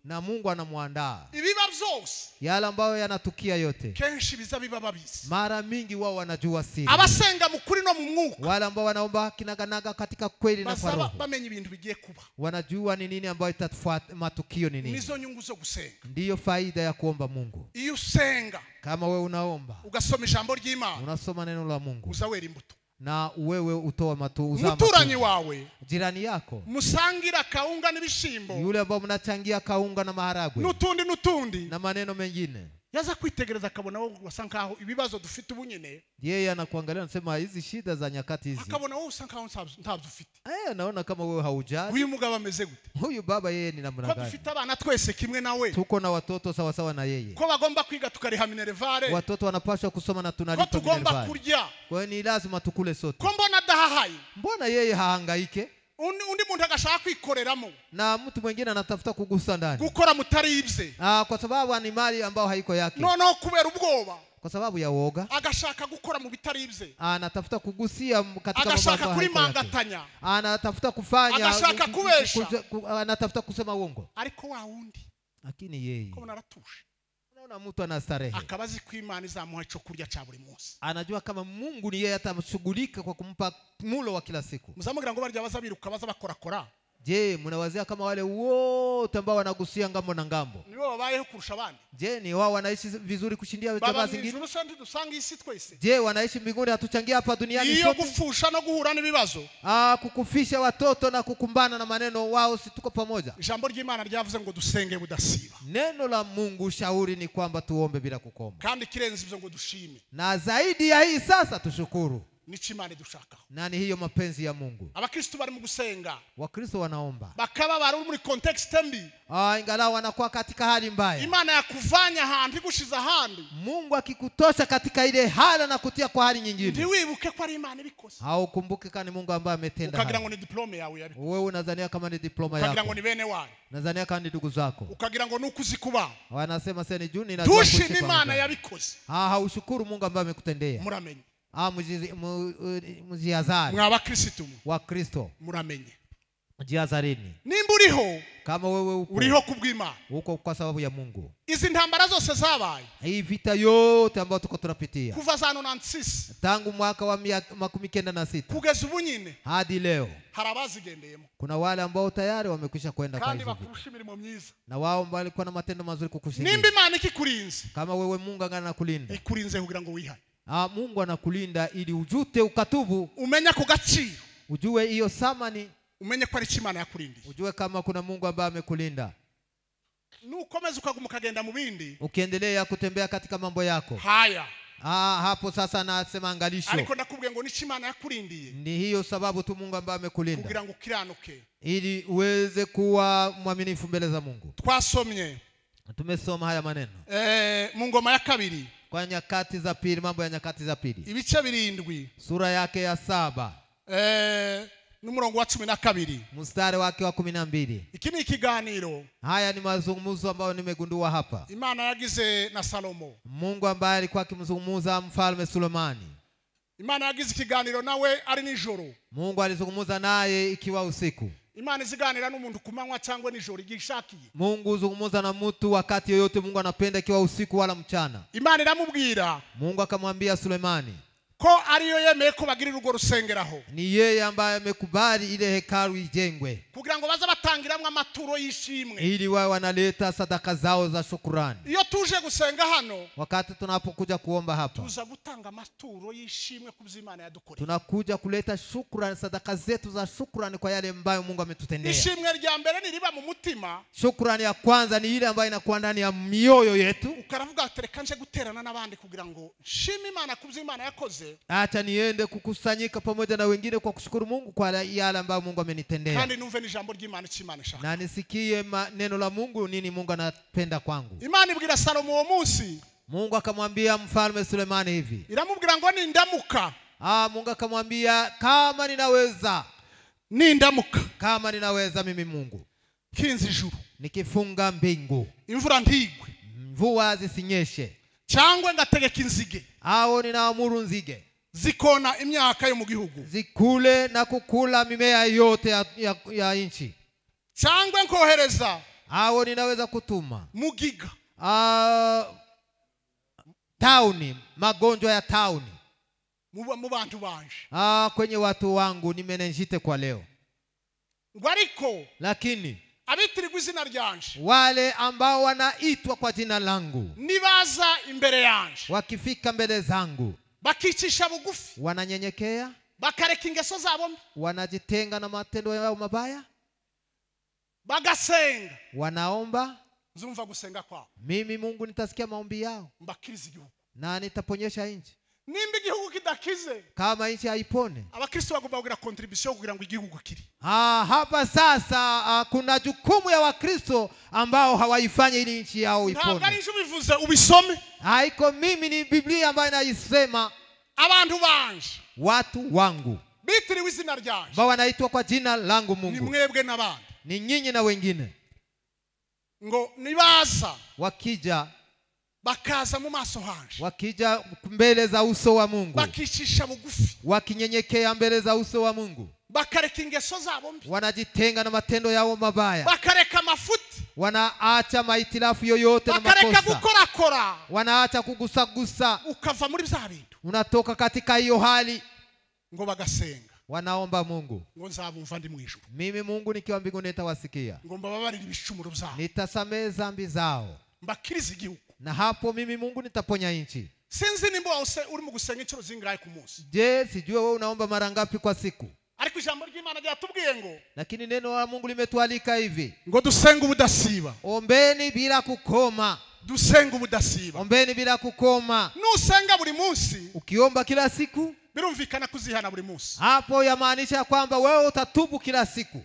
[SPEAKER 2] Na Mungu anamuandaa.
[SPEAKER 1] Ibiba byose
[SPEAKER 2] yale ambayo yanatukia yote
[SPEAKER 1] kenshi biza biba babizi.
[SPEAKER 2] Mara mingi wao wanajua siri.
[SPEAKER 1] Abasenga mukuri no mu mwuka,
[SPEAKER 2] wale ambao wanaomba kinaganaga katika kweli na kwa roho,
[SPEAKER 1] bamenye ibintu bigiye kuba.
[SPEAKER 2] Wanajua ni nini ambayo itafuata, matukio ni nini.
[SPEAKER 1] Nizo nyungu zo gusenga.
[SPEAKER 2] Ndiyo faida ya kuomba Mungu.
[SPEAKER 1] Iyo usenga,
[SPEAKER 2] kama wewe unaomba,
[SPEAKER 1] ugasoma ijambo ry'Imana,
[SPEAKER 2] unasoma neno la Mungu,
[SPEAKER 1] uzawera imbuto.
[SPEAKER 2] Na wewe utoa matunda.
[SPEAKER 1] Muturanyi wawe,
[SPEAKER 2] jirani yako,
[SPEAKER 1] musangira kaunga n'ibishimbo,
[SPEAKER 2] yule ambao mnachangia kaunga na maharagwe,
[SPEAKER 1] nutundi
[SPEAKER 2] na maneno mengine,
[SPEAKER 1] yaza kwitegereza akabona wowe wasankaho ibibazo dufite ubunyene.
[SPEAKER 2] Yeye anakuangalia anasema hizi shida za nyakati hizi,
[SPEAKER 1] akabona wowe usankaho ntabyo ufite.
[SPEAKER 2] Naona kama wewe haujali.
[SPEAKER 1] Huyu mugabo ameze gute?
[SPEAKER 2] Huyu baba yeye ni namna gani?
[SPEAKER 1] Kwa dufite abana twese kimwe nawe.
[SPEAKER 2] Tuko na watoto sawa sawa na yeye.
[SPEAKER 1] Ko bagomba kwiga tukariha minervare.
[SPEAKER 2] Watoto wanapaswa kusoma na tunalipa minervare.
[SPEAKER 1] Ko tugomba kurya.
[SPEAKER 2] Kwa hiyo ni lazima tukule sote.
[SPEAKER 1] Ko mbona dahahaye?
[SPEAKER 2] Mbona yeye hahangaike?
[SPEAKER 1] Undi muntu agashaka kwikoreramo,
[SPEAKER 2] na mtu mwingine anatafuta kugusa ndani,
[SPEAKER 1] gukora mutaribye,
[SPEAKER 2] kwa sababu ni mali ambayo haiko yake,
[SPEAKER 1] no kubera ubwoba,
[SPEAKER 2] kwa sababu ya woga,
[SPEAKER 1] agashaka gukora mu bitaribye,
[SPEAKER 2] anatafuta kugusia katika
[SPEAKER 1] mambo agashaka kurimangatanya,
[SPEAKER 2] anatafuta kufanya,
[SPEAKER 1] agashaka kubesha,
[SPEAKER 2] anatafuta kusema uongo.
[SPEAKER 1] Ariko wa wundi,
[SPEAKER 2] lakini yeye
[SPEAKER 1] kama naratusha,
[SPEAKER 2] unaona mtu anastarehe,
[SPEAKER 1] akabazi kw'Imana izamuha ico kurya cha buri munsi.
[SPEAKER 2] Anajua kama Mungu ni yeye atamshughulika kwa kumpa mulo wa kila siku.
[SPEAKER 1] Muzamugira ngo barya bazabiruka baza bakorakora.
[SPEAKER 2] Je, mnawazia kama wale wote ambao wanagusia ngambo na ngambo,
[SPEAKER 1] ni wao wabayeho kurusha abandi?
[SPEAKER 2] Je, ni wao wanaishi vizuri kushindia jamaa zingine?
[SPEAKER 1] Baba ni dusanga isi twese.
[SPEAKER 2] Je, wanaishi mbinguni hatuchangia hapa duniani sote?
[SPEAKER 1] Iyo gufusha no guhura n'ibibazo,
[SPEAKER 2] kukufisha watoto na kukumbana na maneno, wao si tuko pamoja.
[SPEAKER 1] Ijambo ry'Imana ryavuze ngo dusenge budasiba.
[SPEAKER 2] Neno la Mungu shauri ni kwamba tuombe bila kukoma,
[SPEAKER 1] kandi kirenze ibyo ngo dushime,
[SPEAKER 2] na zaidi ya hii sasa tushukuru.
[SPEAKER 1] Nichimane dushaka.
[SPEAKER 2] Nani hiyo mapenzi ya Mungu.
[SPEAKER 1] Abakristo bari mu gusenga,
[SPEAKER 2] Wakristo wanaomba,
[SPEAKER 1] bakaba bari muri context mbi,
[SPEAKER 2] ingalau wanakuwa katika hali mbaya.
[SPEAKER 1] Imana yakuvanya ahantu igushiza ahandi.
[SPEAKER 2] Mungu akikutosha katika ile hali na kutia kwa hali nyingine,
[SPEAKER 1] ntiwibuke ko ari Imana ibikoze.
[SPEAKER 2] Haukumbuke kama ni Mungu ambaye ametenda.
[SPEAKER 1] Ukagira ngo ni diploma yawe yabikoze.
[SPEAKER 2] Wewe unadhania kama ni diploma yako.
[SPEAKER 1] Ukagira ngo ni bene wawe.
[SPEAKER 2] Unadhania kama ni ndugu zako.
[SPEAKER 1] Ukagira ngo nukuzi kuba.
[SPEAKER 2] Wanasema sasa ni juni na
[SPEAKER 1] tushime Imana yabikoze.
[SPEAKER 2] Haushukuru Mungu ambaye amekutendea.
[SPEAKER 1] Muramenye.
[SPEAKER 2] Mujihadhari.
[SPEAKER 1] Mwabakristo
[SPEAKER 2] wa Kristo.
[SPEAKER 1] Muramenye.
[SPEAKER 2] Jihadharini.
[SPEAKER 1] Nimba uriho,
[SPEAKER 2] kama wewe
[SPEAKER 1] uriho kubw'Imana,
[SPEAKER 2] uko kwa sababu ya Mungu.
[SPEAKER 1] Izi ntambara zose zabaye,
[SPEAKER 2] hii vita yote ambayo tuko tunapitia
[SPEAKER 1] kuva za 96
[SPEAKER 2] tangu mwaka wa 1996
[SPEAKER 1] kugeza ubu nyine
[SPEAKER 2] hadi leo,
[SPEAKER 1] harabazigendeyemo.
[SPEAKER 2] Kuna wale ambao tayari wamekwisha kwenda
[SPEAKER 1] kwa hivyo, kandi bakurusha imirimo myiza,
[SPEAKER 2] na wao ambao walikuwa na matendo mazuri kukushindia.
[SPEAKER 1] Nimba Imana ikikurinze,
[SPEAKER 2] kama wewe Mungu angana kulinda,
[SPEAKER 1] ikurinze kugira ngo wihane.
[SPEAKER 2] Mungu anakulinda ili ujute ukatubu,
[SPEAKER 1] umenya ku gaciro,
[SPEAKER 2] ujue hiyo samani,
[SPEAKER 1] umenye ko ari Imana yakurindiye,
[SPEAKER 2] ujue kama kuna Mungu ambaye amekulinda.
[SPEAKER 1] Nukomeza ukaguma kagenda mu bindi,
[SPEAKER 2] ukiendelea kutembea katika mambo yako
[SPEAKER 1] haya,
[SPEAKER 2] hapo sasa nasema angalisho.
[SPEAKER 1] Ariko nakubwiye ngo ni Imana yakurindiye,
[SPEAKER 2] ni hiyo sababu tu Mungu ambaye amekulinda,
[SPEAKER 1] kugira ngo ukiranuke,
[SPEAKER 2] ili uweze kuwa mwaminifu mbele za Mungu.
[SPEAKER 1] Twasomye,
[SPEAKER 2] tumesoma haya maneno
[SPEAKER 1] mu ngoma ya kabiri,
[SPEAKER 2] kwa Nyakati za Pili, mambo ya Nyakati za Pili,
[SPEAKER 1] ibice 7,
[SPEAKER 2] sura yake ya 7,
[SPEAKER 1] n'umurongo wa 12,
[SPEAKER 2] mstari wake wa 12.
[SPEAKER 1] Iki ni ikiganiro,
[SPEAKER 2] haya ni mazungumzo ambayo nimegundua hapa,
[SPEAKER 1] Imana yagize na Salomo,
[SPEAKER 2] Mungu ambaye alikuwa akimzungumza mfalme Sulemani.
[SPEAKER 1] Imana yagize ikiganiro nawe ari nijoro,
[SPEAKER 2] Mungu alizungumza naye ikiwa usiku.
[SPEAKER 1] Imana iziganira n'umuntu kumanywa cyangwa nijoro igishakiye.
[SPEAKER 2] Mungu uzungumza na mtu wakati yoyote Mungu anapenda, ikiwa usiku wala mchana.
[SPEAKER 1] Imana iramubwira,
[SPEAKER 2] Mungu akamwambia Sulemani
[SPEAKER 1] ko ariyo yemeye ko bagirira urwo rusengeraho,
[SPEAKER 2] ni yeye ambaye amekubali ile hekalu ijengwe,
[SPEAKER 1] kugira ngo baza batangiramwe amaturo y'ishimwe,
[SPEAKER 2] ili wao wanaleta sadaka zao za shukrani.
[SPEAKER 1] Iyo tuje gusenga hano,
[SPEAKER 2] wakati tunapokuja kuomba hapa,
[SPEAKER 1] tuza gutanga amaturo y'ishimwe kubz'Imana yadukoreye,
[SPEAKER 2] tunakuja kuleta shukrani, sadaka zetu za shukrani kwa yale ambayo Mungu ametutendea.
[SPEAKER 1] Ishimwe rya mbere ni riba mu mutima,
[SPEAKER 2] shukrani ya kwanza ni ile ambayo inakuwa ndani ya mioyo yetu.
[SPEAKER 1] Ukaravuga tereka nje guterana n'abandi kugira ngo shime Imana kubz'Imana yakoze, yakoze.
[SPEAKER 2] Acha niende kukusanyika pamoja na wengine kwa kushukuru Mungu kwa yale ambayo Mungu amenitendea.
[SPEAKER 1] Kandi numve n'ijambo ry'Imana cy'Imana ishaka.
[SPEAKER 2] Na nisikie neno la Mungu nini Mungu anapenda kwangu.
[SPEAKER 1] Imana ibwira Salomo uwo munsi.
[SPEAKER 2] Mungu akamwambia mfalme Sulemani hivi.
[SPEAKER 1] Iramubwira ngo nindamuka.
[SPEAKER 2] Mungu akamwambia kama ninaweza.
[SPEAKER 1] Nindamuka.
[SPEAKER 2] Kama ninaweza mimi Mungu.
[SPEAKER 1] Kinzi ijuru.
[SPEAKER 2] Nikifunga mbingu.
[SPEAKER 1] Imvura ntigwe.
[SPEAKER 2] Mvua zisinyeshe.
[SPEAKER 1] Cyangwa ngategeka inzige.
[SPEAKER 2] Ninaamuru nzige.
[SPEAKER 1] Zikona imyaka yo mu gihugu.
[SPEAKER 2] Zikule na kukula mimea yote ya nchi.
[SPEAKER 1] Cyangwa nkohereza.
[SPEAKER 2] Ninaweza kutuma.
[SPEAKER 1] Mugiga.
[SPEAKER 2] Tauni, magonjwa ya tauni.
[SPEAKER 1] Mu bantu banje.
[SPEAKER 2] Kwenye watu wangu nimenenjite kwa leo.
[SPEAKER 1] Ngwariko.
[SPEAKER 2] Lakini
[SPEAKER 1] abitirirwa izina ryanje.
[SPEAKER 2] Wale ambao wanaitwa kwa jina langu.
[SPEAKER 1] Nibaza imbere yanje.
[SPEAKER 2] Wakifika mbele zangu.
[SPEAKER 1] Bakicisha bugufi.
[SPEAKER 2] Wananyenyekea.
[SPEAKER 1] Bakareka ingeso zabo.
[SPEAKER 2] Wanajitenga na matendo yao mabaya.
[SPEAKER 1] Bagasenga.
[SPEAKER 2] Wanaomba.
[SPEAKER 1] Nzumva gusenga kwao.
[SPEAKER 2] Mimi Mungu nitasikia maombi yao.
[SPEAKER 1] Mbakiriza igihugu.
[SPEAKER 2] Na nitaponyesha nchi.
[SPEAKER 1] Nimba igihugu kidakize.
[SPEAKER 2] Kama nchi haipone.
[SPEAKER 1] Abakristo bagomba kugira contribution kugira ngo igihugu kiri.
[SPEAKER 2] Hapa sasa kuna jukumu ya Wakristo ambao hawaifanye ili nchi yao ipone.
[SPEAKER 1] Ntabwo ari bivuze ubisome.
[SPEAKER 2] Haiko mimi ni Biblia ambayo inaisema.
[SPEAKER 1] Abantu banje.
[SPEAKER 2] Watu wangu.
[SPEAKER 1] Bitiriwe izina ryanje.
[SPEAKER 2] Ambao wanaitwa kwa jina langu Mungu.
[SPEAKER 1] Ni mwebwe n'abandi.
[SPEAKER 2] Ni nyinyi na wengine.
[SPEAKER 1] Ngo nibaza.
[SPEAKER 2] Wakija.
[SPEAKER 1] Bakaza mu maso hanje.
[SPEAKER 2] Wakija mbele za uso wa Mungu.
[SPEAKER 1] Bakicisha bugufi.
[SPEAKER 2] Wakinyenyekea mbele za uso wa Mungu.
[SPEAKER 1] Bakareka ingeso zabo mbi.
[SPEAKER 2] Wanajitenga na matendo yao mabaya.
[SPEAKER 1] Bakareka mafuti.
[SPEAKER 2] Wanaacha maitilafu yoyote na makosa.
[SPEAKER 1] Bakareka gukora.
[SPEAKER 2] Wanaacha kugusagusa.
[SPEAKER 1] Ukava muri bya bintu.
[SPEAKER 2] Unatoka katika hiyo hali.
[SPEAKER 1] Ngo bagasenga.
[SPEAKER 2] Wanaomba Mungu.
[SPEAKER 1] Ngo nzabumva ndi mu ijuru.
[SPEAKER 2] Mimi Mungu nikiwa mbinguni nitawasikia.
[SPEAKER 1] Ngo mbababarira ibicumuro byabo.
[SPEAKER 2] Nitasamehe dhambi zao.
[SPEAKER 1] Mbakiriza igihugu.
[SPEAKER 2] Na hapo mimi Mungu nitaponya nchi.
[SPEAKER 1] Sinzi nimba wose uri mu gusenga inshuro zingahe ku munsi.
[SPEAKER 2] Je, sijue wewe unaomba mara ngapi kwa siku?
[SPEAKER 1] Ariko ijambo ry'Imana ryatubwiye ngo.
[SPEAKER 2] Lakini neno la Mungu limetualika hivi.
[SPEAKER 1] Ngo dusenga ubudasiba.
[SPEAKER 2] Ombeni bila kukoma.
[SPEAKER 1] Dusenga ubudasiba.
[SPEAKER 2] Ombeni bila kukoma.
[SPEAKER 1] Nusenga buri munsi.
[SPEAKER 2] Ukiomba kila siku.
[SPEAKER 1] Birumvikana kuzihana buri munsi.
[SPEAKER 2] Hapo yamaanisha kwamba wewe utatubu kila siku.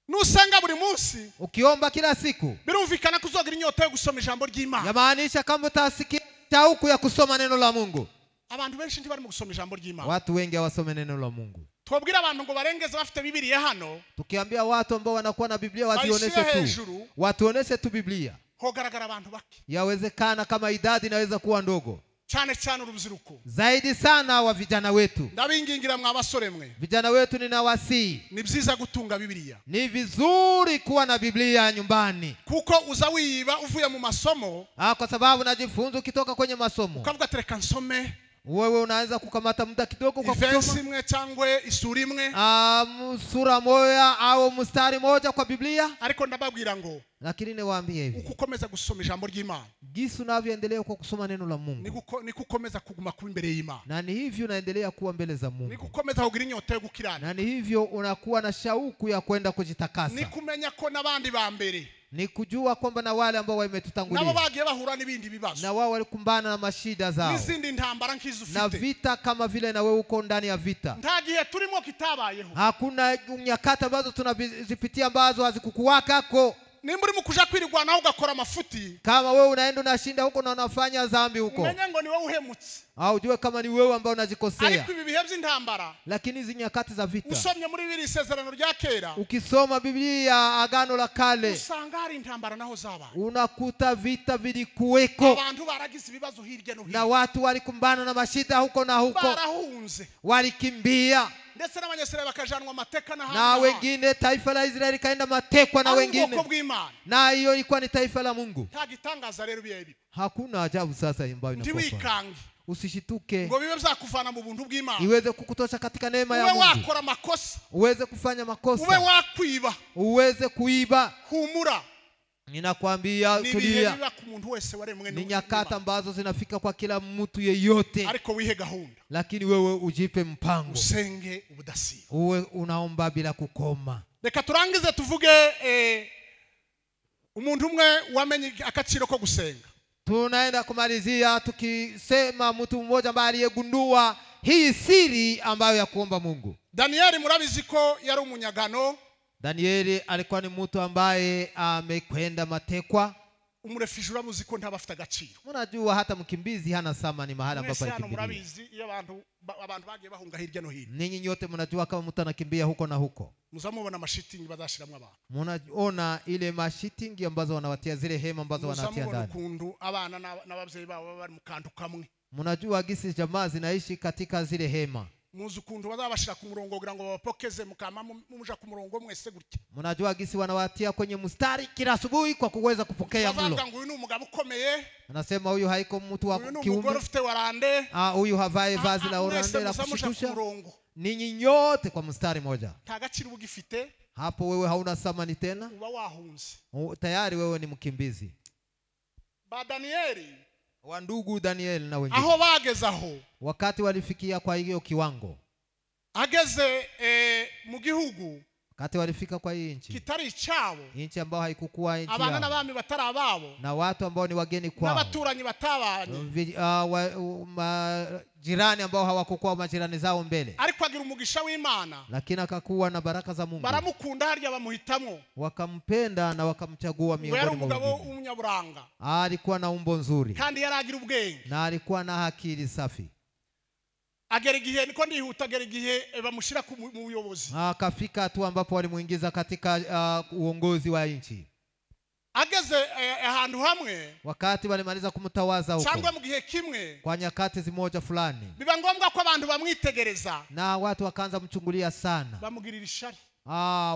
[SPEAKER 1] Nusenga buri munsi.
[SPEAKER 2] Ukiomba kila siku.
[SPEAKER 1] Birumvikana kuzogira inyota yo gusoma ijambo ry'Imana.
[SPEAKER 2] Yamaanisha kama utasikia shauku ya kusoma neno la Mungu.
[SPEAKER 1] Abantu benshi ndi bari mu gusoma ijambo ry'Imana.
[SPEAKER 2] Watu wengi hawasome neno la Mungu.
[SPEAKER 1] Twabwira abantu ngo barengeze bafite Biblia hano.
[SPEAKER 2] Tukiambia watu ambao wanakuwa na Biblia wazioneshe tu. Watuoneshe tu Biblia.
[SPEAKER 1] Hogaragara abantu baki.
[SPEAKER 2] Yawezekana kama idadi inaweza kuwa ndogo.
[SPEAKER 1] Cyane urubyiruko.
[SPEAKER 2] Zaidi sana wa vijana wetu.
[SPEAKER 1] Ndabingingira mwa basore mwe.
[SPEAKER 2] Vijana wetu ninawasihi.
[SPEAKER 1] Ni byiza gutunga Biblia.
[SPEAKER 2] Ni vizuri kuwa na Biblia nyumbani.
[SPEAKER 1] Kuko uza wiba uvuye mu masomo.
[SPEAKER 2] Kwa sababu unajifunza ukitoka kwenye masomo.
[SPEAKER 1] Ukavuga tereka nsome.
[SPEAKER 2] Wewe unaanza kukamata muda kidogo kwa kusoma.
[SPEAKER 1] Verse imwe cyangwa isura imwe.
[SPEAKER 2] Sura moja au mstari moja kwa Biblia.
[SPEAKER 1] Ariko ndababwira ngo.
[SPEAKER 2] Lakini niwaambie hivi.
[SPEAKER 1] Ukukomeza gusoma ijambo ry'Imana.
[SPEAKER 2] Gisu unavyoendelea kwa kusoma neno la Mungu.
[SPEAKER 1] Ni kukomeza kuguma kuba imbere y'Imana.
[SPEAKER 2] Na ni hivyo unaendelea kuwa mbele za Mungu.
[SPEAKER 1] Ni kukomeza kugira inyota yo gukirana.
[SPEAKER 2] Na ni hivyo unakuwa na shauku ya kwenda kujitakasa.
[SPEAKER 1] Ni kumenya ko nabandi ba mbere.
[SPEAKER 2] Ni kujua kwamba na wale ambao wametutangulia.
[SPEAKER 1] Nabo bagiye bahura n'ibindi bibazo.
[SPEAKER 2] Na wao walikumbana na mashida zao.
[SPEAKER 1] N'izindi ntambara nkizo ufite.
[SPEAKER 2] Na vita kama vile na wewe uko ndani ya vita.
[SPEAKER 1] Ntagiye turimo kitabayeho.
[SPEAKER 2] Hakuna nyakati ambazo tunazipitia ambazo hazikukuwakako.
[SPEAKER 1] Nimba uri mu kuja kwirigwana ugakora mafuti.
[SPEAKER 2] Kama wewe unaenda unashinda huko na unafanya dhambi huko.
[SPEAKER 1] Umenye ngo ni wewe uhemutse.
[SPEAKER 2] Ujue kama ni wewe ambao unajikosea.
[SPEAKER 1] Ariko ibi bihe by'intambara.
[SPEAKER 2] Lakini hizi nyakati za vita.
[SPEAKER 1] Usomye muri Bibiliya isezerano rya kera.
[SPEAKER 2] Ukisoma Biblia agano la kale.
[SPEAKER 1] Usanga hari intambara naho zaba.
[SPEAKER 2] Unakuta vita vilikuweko.
[SPEAKER 1] Abantu baragize ibibazo hirya no hino.
[SPEAKER 2] Na watu walikumbana na mashida huko na huko.
[SPEAKER 1] Barahunze.
[SPEAKER 2] Walikimbia.
[SPEAKER 1] Ndetse n'abanyesere bakajanwa amateka
[SPEAKER 2] na wengine taifa la Israeli kaenda matekwa na wengine. Na hiyo ilikuwa ni taifa la Mungu.
[SPEAKER 1] Ntagitangaza rero biyebi.
[SPEAKER 2] Hakuna ajabu sasa ambayo inakuwa.
[SPEAKER 1] Ndiwikange.
[SPEAKER 2] Usishituke.
[SPEAKER 1] Ngo bibe byakuvana mu buntu bw'Imana.
[SPEAKER 2] Iweze kukutosha katika neema ya Mungu.
[SPEAKER 1] Uwe wakora makosa.
[SPEAKER 2] Uweze kufanya makosa.
[SPEAKER 1] Uwe wakwiba.
[SPEAKER 2] Uweze kuiba.
[SPEAKER 1] Humura.
[SPEAKER 2] Ninakwambia tulia. Ni nyakati ambazo zinafika kwa kila mtu yeyote.
[SPEAKER 1] Ariko wihe gahunda.
[SPEAKER 2] Lakini wewe ujipe mpango.
[SPEAKER 1] Usenge ubudasiba.
[SPEAKER 2] Uwe unaomba bila kukoma.
[SPEAKER 1] Reka turangize tuvuge umuntu umwe wamenye akaciro ko gusenga.
[SPEAKER 2] Tunaenda kumalizia tukisema mtu mmoja ambaye aliyegundua hii siri ambayo ya kuomba Mungu.
[SPEAKER 1] Danieli murabizi ko yari umunyagano.
[SPEAKER 2] Danieli alikuwa ni mtu ambaye amekwenda matekwa.
[SPEAKER 1] Umurefugee uramuzi ko ntabafite agaciro.
[SPEAKER 2] Mnajua hata mkimbizi hana thamani mahali ambapo alikimbilia.
[SPEAKER 1] Murabizi iyo abantu bagiye bahunga hirya no hino.
[SPEAKER 2] Ninyi nyote mnajua kama mtu anakimbia huko na huko.
[SPEAKER 1] Muzamubona amashitingi bazashiramwe abantu.
[SPEAKER 2] Mnaona ile mashitingi ambazo wanawatia, zile hema ambazo wanatia ndani.
[SPEAKER 1] Muzamukundu abana n'abavyeyi babo bari mukantu kamwe.
[SPEAKER 2] Mnajua gisi jamaa zinaishi katika zile hema.
[SPEAKER 1] Muzukundu bazabashira ku murongo kugira ngo babapokeze mukama mumuja ku murongo mwese gutya.
[SPEAKER 2] Mnajua gisi wanawatia kwenye mstari kila asubuhi kwa kuweza kupokea mlo.
[SPEAKER 1] Bavuga ngo uyu ni umugabo ukomeye.
[SPEAKER 2] Anasema huyu haiko mtu wa kiume. Huyu havae vazi la orande la kushtusha. Ninyi nyote kwa mstari moja. Hapo wewe hauna thamani tena. Tayari wewe ni mkimbizi.
[SPEAKER 1] Ba Danieli,
[SPEAKER 2] wa ndugu Danieli na wengine.
[SPEAKER 1] Aho bageze aho.
[SPEAKER 2] Wakati walifikia kwa hiyo kiwango.
[SPEAKER 1] Ageze mu gihugu.
[SPEAKER 2] Wakati walifika kwa hii nchi.
[SPEAKER 1] Kitari chabo.
[SPEAKER 2] Nchi ambayo haikukuwa nchi yao.
[SPEAKER 1] Abana n'abami batari ababo.
[SPEAKER 2] Na watu ambao ni wageni kwao.
[SPEAKER 1] N'abaturanyi batabanye.
[SPEAKER 2] Jirani ambao hawakukuwa majirani zao mbele.
[SPEAKER 1] Ariko agira umugisha w'Imana.
[SPEAKER 2] Lakini akakuwa na baraka za Mungu.
[SPEAKER 1] Baramukunda harya bamuhitamwo.
[SPEAKER 2] Wakampenda na wakamchagua miongoni mwa
[SPEAKER 1] umugabo w'umunyaburanga.
[SPEAKER 2] Alikuwa na umbo nzuri.
[SPEAKER 1] Kandi yaragira ubwenge.
[SPEAKER 2] Na alikuwa na akili safi.
[SPEAKER 1] Agera igihe niko ndihuta agera igihe bamushira mu buyobozi.
[SPEAKER 2] Akafika tu ambapo walimuingiza katika uongozi wa nchi.
[SPEAKER 1] Ageze ahantu hamwe.
[SPEAKER 2] Wakati walimaliza kumtawaza huko.
[SPEAKER 1] Cyangwa mu gihe kimwe.
[SPEAKER 2] Kwa nyakati zimoja fulani.
[SPEAKER 1] Biba ngombwa ko abantu bamwitegereza.
[SPEAKER 2] Na watu wakaanza mchungulia sana.
[SPEAKER 1] Bamugirira ishari.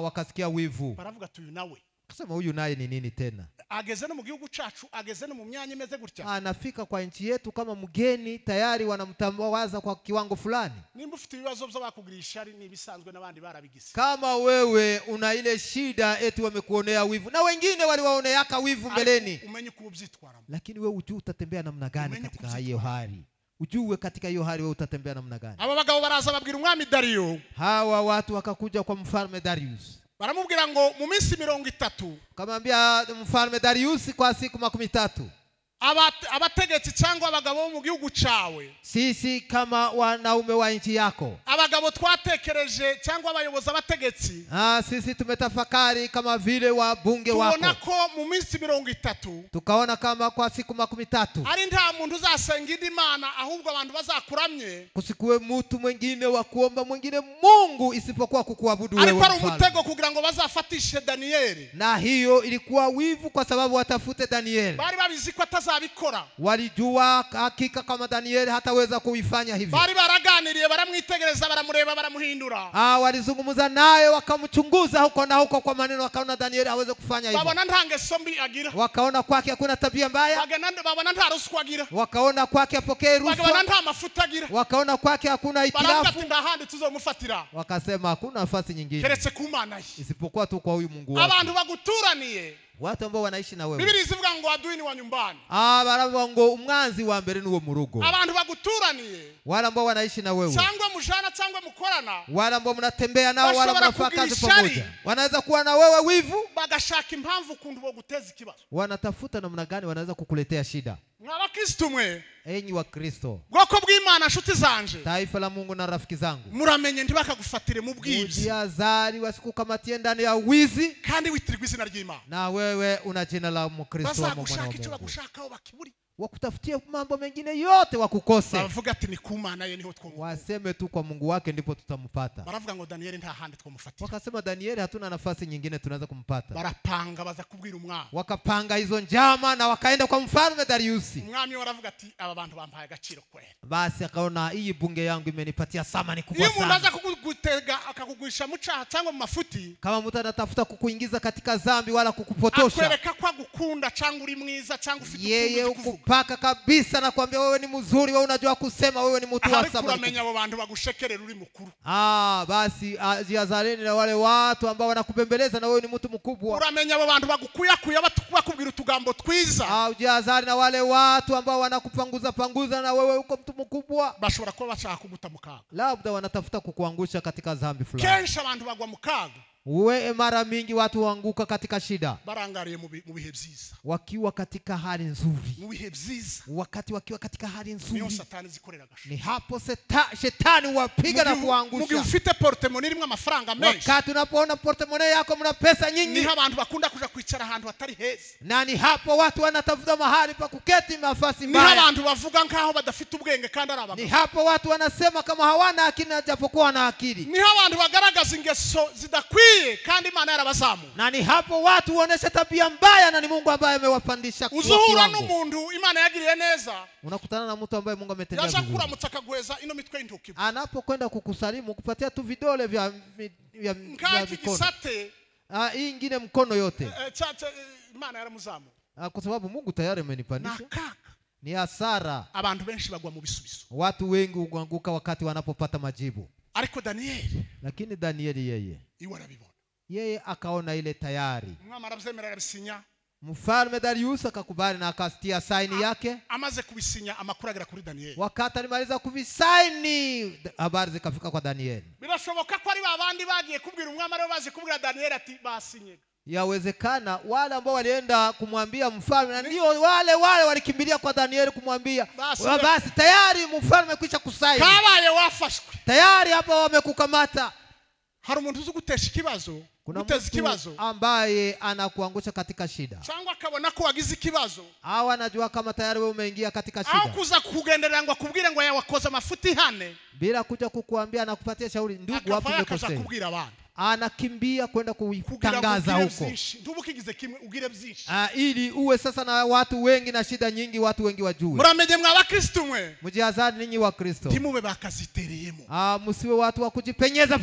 [SPEAKER 2] Wakasikia wivu.
[SPEAKER 1] Baravuga tuyu nawe.
[SPEAKER 2] Kasema huyu naye ni nini tena?
[SPEAKER 1] Ageze no mu gihugu cacu, ageze no mu myanya imeze gutya.
[SPEAKER 2] Anafika kwa nchi yetu kama mgeni, tayari wanamtambawaza kwa kiwango fulani.
[SPEAKER 1] Nimba ufite ibibazo byo bakugira ishari ni bisanzwe n'abandi barabigise.
[SPEAKER 2] Kama wewe una ile shida eti wamekuonea wivu na wengine waliwaoneaka wivu mbeleni.
[SPEAKER 1] Umenye kubyitwara.
[SPEAKER 2] Lakini wewe ujue utatembea namna gani katika hiyo hali. Ujue katika hiyo hali wewe utatembea namna gani.
[SPEAKER 1] Aba bagabo baraza babwira umwami Dario.
[SPEAKER 2] Hawa watu wakakuja kwa mfalme Darius.
[SPEAKER 1] Baramubwira ngo mu minsi 30.
[SPEAKER 2] Kamwambia mfalme Darius kwa siku 30.
[SPEAKER 1] Abategetsi cyangwa abagabo mu gihugu cawe.
[SPEAKER 2] Sisi kama wanaume wa nchi yako.
[SPEAKER 1] Abagabo twatekereje cyangwa abayobozi abategetsi.
[SPEAKER 2] Sisi tumetafakari kama vile wa bunge wako.
[SPEAKER 1] Tuona ko mu minsi 30.
[SPEAKER 2] Tukaona kama kwa siku 30.
[SPEAKER 1] Ari nta muntu uzasenga Imana ahubwo abantu bazakuramye.
[SPEAKER 2] Kusikuwe mtu mwingine wa kuomba mwingine Mungu isipokuwa kukuabudu wewe.
[SPEAKER 1] Alikuwa umutego kugira ngo bazafatishe Danieli.
[SPEAKER 2] Na hiyo ilikuwa wivu kwa sababu watafute Danieli.
[SPEAKER 1] Bari babizi ko atazabikora.
[SPEAKER 2] Walijua hakika kama Danieli hataweza kuifanya hivyo.
[SPEAKER 1] Bari baraganiriye baramwitegereza baramureba baramuhindura.
[SPEAKER 2] Walizungumza naye wakamchunguza huko na huko kwa maneno, wakaona Danieli hawezi kufanya hivyo.
[SPEAKER 1] Babona ntange sombi agira.
[SPEAKER 2] Wakaona kwake hakuna tabia mbaya.
[SPEAKER 1] Babona nta ruswa agira.
[SPEAKER 2] Wakaona kwake apokee rushwa.
[SPEAKER 1] Babona nta mafuta agira.
[SPEAKER 2] Wakaona kwake hakuna itirafu.
[SPEAKER 1] Baravuga ndahandi tuzomufatira.
[SPEAKER 2] Wakasema hakuna nafasi nyingine.
[SPEAKER 1] Keretse ku Mana
[SPEAKER 2] isipokuwa tu kwa huyu Mungu wako.
[SPEAKER 1] Abantu baguturaniye.
[SPEAKER 2] Watu ambao wanaishi na wewe.
[SPEAKER 1] Biblia izivuga ngo adui ni wa nyumbani.
[SPEAKER 2] Baravuga ngo umwanzi wa mbere ni wo mu rugo.
[SPEAKER 1] Abantu baguturaniye.
[SPEAKER 2] Wale ambao wanaishi na wewe.
[SPEAKER 1] Cyangwa mujana cyangwa mukorana.
[SPEAKER 2] Wale ambao mnatembea nao, wale mnafanya kazi pamoja. Wanaweza kuwa na wewe wivu.
[SPEAKER 1] Bagashaka impamvu kundu bo guteza ikibazo.
[SPEAKER 2] Wanatafuta namna gani wanaweza kukuletea shida.
[SPEAKER 1] Mwabakristo mwe.
[SPEAKER 2] Enyi wa Kristo.
[SPEAKER 1] Bwoko bw'Imana nshuti zanje.
[SPEAKER 2] Taifa la Mungu na rafiki zangu.
[SPEAKER 1] Muramenye ntibakagufatire mu bwibyi.
[SPEAKER 2] Ujihadhari wasikukamatie ndani ya wizi.
[SPEAKER 1] Kandi witirwa izina ry'Imana.
[SPEAKER 2] Na wewe una jina la Mkristo wa mwana wa Mungu. Wakutafutia mambo mengine yote wakukose.
[SPEAKER 1] Bavuga ati ni ku Mana ye niho twumva.
[SPEAKER 2] Waseme tu kwa Mungu wake ndipo tutampata.
[SPEAKER 1] Baravuga ngo Danieli nta handi twamufatira.
[SPEAKER 2] Wakasema Danieli hatuna nafasi nyingine tunaweza kumpata.
[SPEAKER 1] Barapanga baza kubwira umwami.
[SPEAKER 2] Wakapanga hizo njama na wakaenda kwa mfalme Darius.
[SPEAKER 1] Umwami waravuga ati aba bantu bampaye agaciro kweli.
[SPEAKER 2] Basi akaona hii bunge yangu imenipatia thamani kubwa sana.
[SPEAKER 1] Iyo mundaza kukugutega akakugwisha mucaha cyangwa mu mafuti.
[SPEAKER 2] Kama mtu anatafuta kukuingiza katika dhambi wala kukupotosha.
[SPEAKER 1] Akwereka kwa gukunda cyangwa uri mwiza cyangwa ufite
[SPEAKER 2] yeye ukupaka kabisa na kuambia wewe ni mzuri, wewe unajua kusema, wewe ni mtu wa thamani.
[SPEAKER 1] Kuramenya abo bantu bagushekerera uri mukuru.
[SPEAKER 2] Basi jihadharini na wale watu ambao wanakupembeleza na wewe ni mtu mkubwa.
[SPEAKER 1] Uramenya abo bantu bagukuyakuya bakubwira utugambo twiza.
[SPEAKER 2] Jihadhari na wale watu ambao wanakupanguza na wewe uko mtu mkubwa.
[SPEAKER 1] Bashobora kuba bashaka kuguta mukaga.
[SPEAKER 2] Labda wanatafuta kukuangusha katika dhambi fulani.
[SPEAKER 1] Kensha abantu bagwa mukaga.
[SPEAKER 2] Uwe mara mingi watu waanguka katika shida.
[SPEAKER 1] Barangariye mu bihe byiza.
[SPEAKER 2] Wakiwa katika hali nzuri.
[SPEAKER 1] Mu bihe byiza.
[SPEAKER 2] Wakati wakiwa katika hali nzuri.
[SPEAKER 1] Niyo Satani zikorera gasho.
[SPEAKER 2] Ni hapo shetani wapiga na kuangusha.
[SPEAKER 1] Mugi ufite portemone irimo amafaranga menshi.
[SPEAKER 2] Wakati unapoona portemone yako mna pesa nyingi.
[SPEAKER 1] Ni abantu bakunda kuja kwicara ahantu hatari heza.
[SPEAKER 2] Na ni hapo watu wanatafuta mahali pa kuketi nafasi mbaya.
[SPEAKER 1] Ni abantu bavuga nkaho badafite ubwenge kandi ari abagabo.
[SPEAKER 2] Ni hapo watu wanasema kama hawana akili na japokuwa na akili.
[SPEAKER 1] Ni abantu bagaragaza ingeso zidakwiye kandi Imana yarabazamu.
[SPEAKER 2] Na ni hapo watu waonesha tabia mbaya na ni Mungu ambaye amewapandisha kwa kiwango.
[SPEAKER 1] Uzuhura n'umuntu Imana yagiriye neza.
[SPEAKER 2] Unakutana na mtu ambaye Mungu ametendea vizuri.
[SPEAKER 1] Yashakura mutakagweza ino mitwe y'intoki.
[SPEAKER 2] Anapokwenda kukusalimu kupatia tu vidole vya mikono. Hii ingine mkono yote.
[SPEAKER 1] Imana yaramuzamu.
[SPEAKER 2] Kwa sababu Mungu tayari amenipandisha. Ni hasara.
[SPEAKER 1] Abantu benshi bagwa mu bisubizo.
[SPEAKER 2] Watu wengi huanguka wakati wanapopata majibu.
[SPEAKER 1] Ariko Danieli.
[SPEAKER 2] Lakini Danieli yeye akaona ile tayari. Mfalme Darius akakubali na akastia saini yake.
[SPEAKER 1] Amaze kubisinya amakuru agera kuri Danieli.
[SPEAKER 2] Wakati alimaliza kubisaini habari zikafika kwa Danieli.
[SPEAKER 1] Birashoboka ko ari babandi bagiye kubwira umwami ari bazi kubwira Danieli ati basinye.
[SPEAKER 2] Yawezekana wale ambao walienda kumwambia mfalme na ndio wale walikimbilia kwa Danieli kumwambia basi tayari mfalme kwisha kusaini.
[SPEAKER 1] Kabaye wafashwe.
[SPEAKER 2] Tayari hapa wamekukamata.
[SPEAKER 1] Hari umuntu uzi gutesha ikibazo.
[SPEAKER 2] Kuna mtu ambaye anakuangusha katika shida.
[SPEAKER 1] Cyangwa akabona ko wagize ikibazo.
[SPEAKER 2] Au anajua kama tayari wewe umeingia katika shida.
[SPEAKER 1] Au kuza kugenderera ngo akubwire ngo yawakoza mafuti hane.
[SPEAKER 2] Bila kuja kukuambia na kupatia shauri ndugu wapi umekosea. Anakimbia kwenda kutangaza huko.
[SPEAKER 1] Ndubukigize kimwe ugire byinshi.
[SPEAKER 2] Ili uwe sasa na watu wengi na shida nyingi watu wengi wajue.
[SPEAKER 1] Muramenye mwa Kristo mwe.
[SPEAKER 2] Mujihadhari ninyi wa Kristo.
[SPEAKER 1] Timube bakazitereyemo.
[SPEAKER 2] Msiwe watu wa kujipenyeza.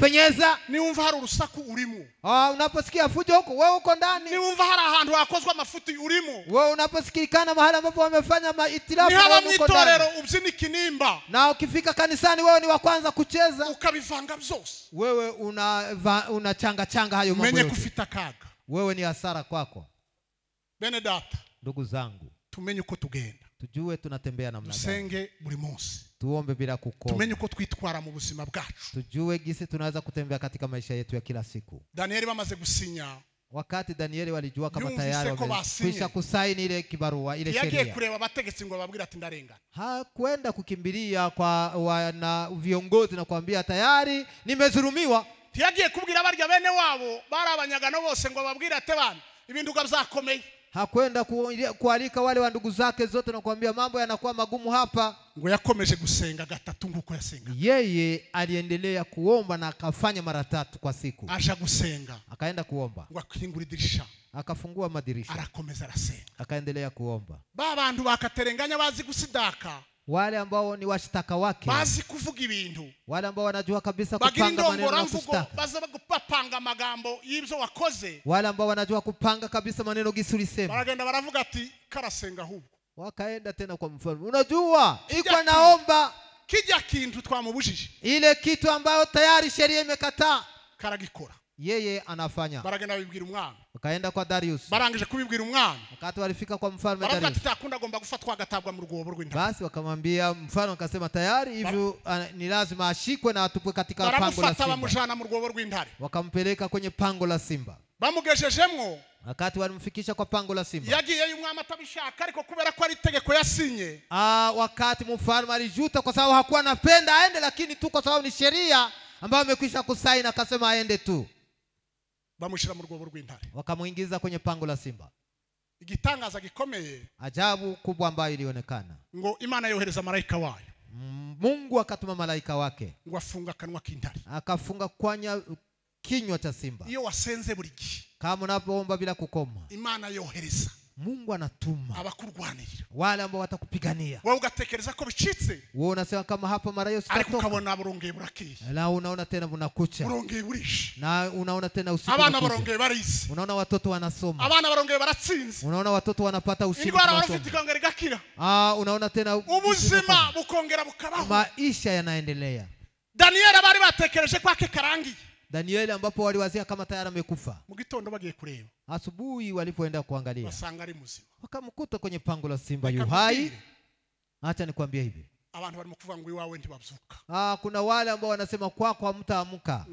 [SPEAKER 1] Niumva hari urusaku urimo.
[SPEAKER 2] Unaposikia fujo huko wewe uko ndani.
[SPEAKER 1] Niumva hari ahantu hakozwa mafuti urimo.
[SPEAKER 2] Wewe unaposikilikana mahali ambapo wamefanya maitirafu
[SPEAKER 1] wewe uko ndani. Ni haba mwitorero ubyini kinimba.
[SPEAKER 2] Na ukifika kanisani wewe ni wa kwanza kucheza.
[SPEAKER 1] Ukabivanga byose.
[SPEAKER 2] Wewe unachanga hayo mambo yote.
[SPEAKER 1] Menye kufita kaga.
[SPEAKER 2] Wewe ni hasara kwako.
[SPEAKER 1] Bene data.
[SPEAKER 2] Ndugu zangu.
[SPEAKER 1] Tumenye uko tugenda.
[SPEAKER 2] Tujue tunatembea namna gani.
[SPEAKER 1] Tusenge buri munsi.
[SPEAKER 2] Tuombe bila kukoma.
[SPEAKER 1] Tumenye uko twitwara mu buzima bwacu.
[SPEAKER 2] Tujue gisi tunaweza kutembea katika maisha yetu ya kila siku.
[SPEAKER 1] Danieli bamaze gusinya.
[SPEAKER 2] Wakati Danieli walijua kama tayari wamekwisha kusaini ile kibarua ile sheria.
[SPEAKER 1] Yagiye kureba abategetsi ngo babwira ati ndarengana.
[SPEAKER 2] Hakwenda kukimbilia kwa wana viongozi na kuambia tayari nimezulumiwa.
[SPEAKER 1] Yagiye kubwira barya bene wabo barabanyagano bose ngo babwire ate bana ibintu byakomeye.
[SPEAKER 2] Hakwenda kualika wale wa ndugu zake zote na kuambia mambo yanakuwa magumu hapa.
[SPEAKER 1] Ngo yakomeje gusenga gatatu nguko yasenga.
[SPEAKER 2] Yeye aliendelea kuomba na akafanya mara 3 kwa siku.
[SPEAKER 1] Asha gusenga.
[SPEAKER 2] Akaenda kuomba.
[SPEAKER 1] Ngo akingura dirisha.
[SPEAKER 2] Akafungua madirisha.
[SPEAKER 1] Arakomeza arasenga.
[SPEAKER 2] Akaendelea kuomba.
[SPEAKER 1] Bantu bakaterenganya bazi gusidaka.
[SPEAKER 2] Wale ambao ni washtaka wake.
[SPEAKER 1] Bazi kuvuga ibintu.
[SPEAKER 2] Wale ambao wanajua kabisa kupanga maneno ya kushtaka.
[SPEAKER 1] Baza gupanga magambo y'ibyo wakoze.
[SPEAKER 2] Wale ambao wanajua kupanga kabisa maneno gisi ulisema.
[SPEAKER 1] Baragenda baravuga ati karasenga hubwo.
[SPEAKER 2] Wakaenda tena kwa mfalme. Unajua iko naomba
[SPEAKER 1] kijya kintu twamubujije.
[SPEAKER 2] Ile kitu ambayo tayari sheria imekataa.
[SPEAKER 1] Karagikora.
[SPEAKER 2] Yeye anafanya.
[SPEAKER 1] Baragenda bibwira umwana.
[SPEAKER 2] Wakaenda kwa Darius.
[SPEAKER 1] Barangije kubibwira umwana.
[SPEAKER 2] Wakati walifika kwa mfalme Darius.
[SPEAKER 1] Baravuga ati takunda gomba gufatwa agatabwa mu rwobo rw'intare.
[SPEAKER 2] Basi wakamwambia mfalme akasema tayari hivyo ni lazima ashikwe na atupwe katika pango la simba.
[SPEAKER 1] Barafata bamujana mu rwobo rw'intare.
[SPEAKER 2] Wakampeleka kwenye pango la simba.
[SPEAKER 1] Bamugejejemwo.
[SPEAKER 2] Wakati walimfikisha kwa pango la simba.
[SPEAKER 1] Yagiye umwami atabishaka ariko kubera ko ari itegeko yasinye.
[SPEAKER 2] Wakati mfalme alijuta kwa sababu hakuwa anapenda aende lakini tu kwa sababu ni sheria ambayo amekwisha kusaini akasema aende tu.
[SPEAKER 1] Bamushira mu rwobo rw'intare.
[SPEAKER 2] Wakamuingiza kwenye pango la simba.
[SPEAKER 1] Igitangaza gikomeye.
[SPEAKER 2] Ajabu kubwa ambayo ilionekana.
[SPEAKER 1] Ngo Imana yohereza malaika wayo.
[SPEAKER 2] Mungu akatuma malaika wake.
[SPEAKER 1] Ngo afunga kanwa k'intare.
[SPEAKER 2] Akafunga kinywa cha simba.
[SPEAKER 1] Iyo wasenze buri gihe.
[SPEAKER 2] Kama unapoomba bila kukoma.
[SPEAKER 1] Imana yohereza.
[SPEAKER 2] Mungu anatuma
[SPEAKER 1] abakurwanirira
[SPEAKER 2] wale ambao watakupigania.
[SPEAKER 1] Wewe ugatekereza ko bicitse.
[SPEAKER 2] Wewe unasema kama hapa mara hiyo sitatoka.
[SPEAKER 1] Ariko kabona burongeye burakiye.
[SPEAKER 2] Na unaona tena bunakucha.
[SPEAKER 1] Burongeye burisha.
[SPEAKER 2] Na unaona tena usiku.
[SPEAKER 1] Abana burongeye barize.
[SPEAKER 2] Unaona watoto wanasoma.
[SPEAKER 1] Abana burongeye baratsinze.
[SPEAKER 2] Unaona watoto wanapata ushindi.
[SPEAKER 1] Indwara barafite ikongera igakira.
[SPEAKER 2] Unaona tena
[SPEAKER 1] ubuzima bukongera bukabaho.
[SPEAKER 2] Maisha yanaendelea.
[SPEAKER 1] Danieli bari batekereje kwake karangi.
[SPEAKER 2] Danieli ambapo waliwazia kama tayari amekufa.
[SPEAKER 1] Mu gitondo bagiye kureba.
[SPEAKER 2] Asubuhi walipoenda kuangalia.
[SPEAKER 1] Wasanga ari muzima.
[SPEAKER 2] Wakamkuta kwenye pango la simba yu hai. Acha nikwambie hivi.
[SPEAKER 1] abantu barimo kuvuga ngo iwawe ntibabyuka.
[SPEAKER 2] Kuna wale ambao wanasema kwako hamtaamka.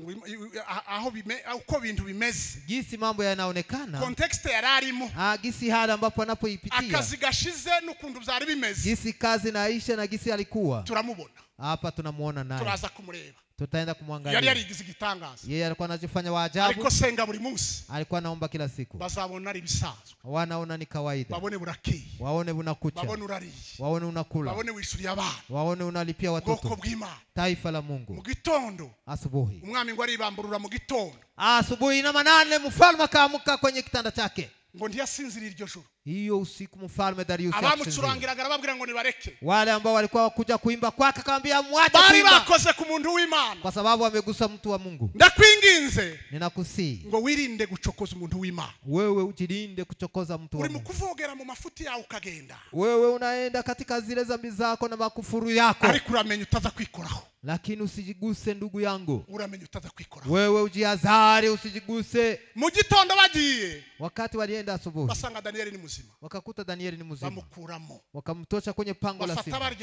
[SPEAKER 1] Aho uko bintu bimeze.
[SPEAKER 2] Gisi mambo yanaonekana.
[SPEAKER 1] Context yararimo.
[SPEAKER 2] Gisi hali ambapo anapoipitia.
[SPEAKER 1] Akazi gashize n'ukuntu byari bimeze.
[SPEAKER 2] Gisi kazi naisha na gisi alikuwa.
[SPEAKER 1] Turamubona.
[SPEAKER 2] Hapa tunamuona naye.
[SPEAKER 1] Turaza kumureba.
[SPEAKER 2] Tutaenda kumwangalia.
[SPEAKER 1] Yari yarigize igitangaza.
[SPEAKER 2] Yeye alikuwa anajifanya wa ajabu.
[SPEAKER 1] Ariko senga buri munsi.
[SPEAKER 2] Alikuwa anaomba kila siku.
[SPEAKER 1] Bazabona ari bisanzwe.
[SPEAKER 2] Wanaona ni kawaida.
[SPEAKER 1] Babone burakiye.
[SPEAKER 2] Waone unakucha.
[SPEAKER 1] Babone urariye.
[SPEAKER 2] Waone unakula.
[SPEAKER 1] Babone wishuriye abana.
[SPEAKER 2] Waone unalipia watoto.
[SPEAKER 1] Bwoko bw'Imana.
[SPEAKER 2] Taifa la Mungu.
[SPEAKER 1] Mu gitondo.
[SPEAKER 2] Asubuhi.
[SPEAKER 1] Umwami ngo aribamburura mu gitondo.
[SPEAKER 2] Asubuhi na manane mfalme akaamka kwenye kitanda chake.
[SPEAKER 1] Ngo ndiyasinzira iryo joro.
[SPEAKER 2] Hiyo usiku mfalme Darius akasinzira.
[SPEAKER 1] Abamucurangiraga arababwira ngo nibareke.
[SPEAKER 2] Wale ambao walikuwa kuja kuimba kwake akamwambia muache kuimba.
[SPEAKER 1] Bari bakoze ku muntu w'Imana.
[SPEAKER 2] Kwa sababu amegusa mtu wa Mungu.
[SPEAKER 1] Ndakwinginze.
[SPEAKER 2] Ninakusii.
[SPEAKER 1] Ngo wirinde gucokoza umuntu w'Imana.
[SPEAKER 2] Wewe ujilinde kuchokoza mtu wa Mungu.
[SPEAKER 1] Uri mukuvogera mu mafuti yawe ukagenda.
[SPEAKER 2] Wewe unaenda katika zile dhambi zako na makufuru yako.
[SPEAKER 1] Ariko uramenye utaza kwikoraho.
[SPEAKER 2] Lakini usijiguse ndugu yangu.
[SPEAKER 1] Uramenye utaza kwikoraho.
[SPEAKER 2] Wewe ujihadhari usijiguse.
[SPEAKER 1] Mu gitondo bagiye.
[SPEAKER 2] Wakati walienda asubuhi.
[SPEAKER 1] Basanga Danieli ni muzima.
[SPEAKER 2] Wakakuta Danieli ni mzima.
[SPEAKER 1] Bamukuramo.
[SPEAKER 2] Wakamtosha kwenye pango la simba.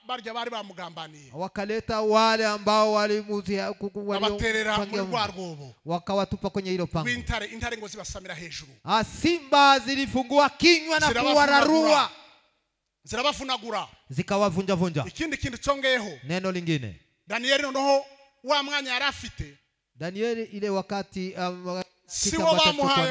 [SPEAKER 1] Barya bari bamugambaniye.
[SPEAKER 2] Wakaleta wale ambao walimuzia
[SPEAKER 1] baterera mu rwarwobo.
[SPEAKER 2] Wakawatupa kwenye hilo pango.
[SPEAKER 1] Intare ngo zibasamira hejuru.
[SPEAKER 2] Simba zilifungua kinywa na kuwararua.
[SPEAKER 1] Zirabafunagura.
[SPEAKER 2] Zikawavunja vunja.
[SPEAKER 1] Ikindi kintu chongeyeho.
[SPEAKER 2] Neno lingine.
[SPEAKER 1] Danieli noneho wa mwanya yarafite.
[SPEAKER 2] Danieli ile wakati
[SPEAKER 1] siwo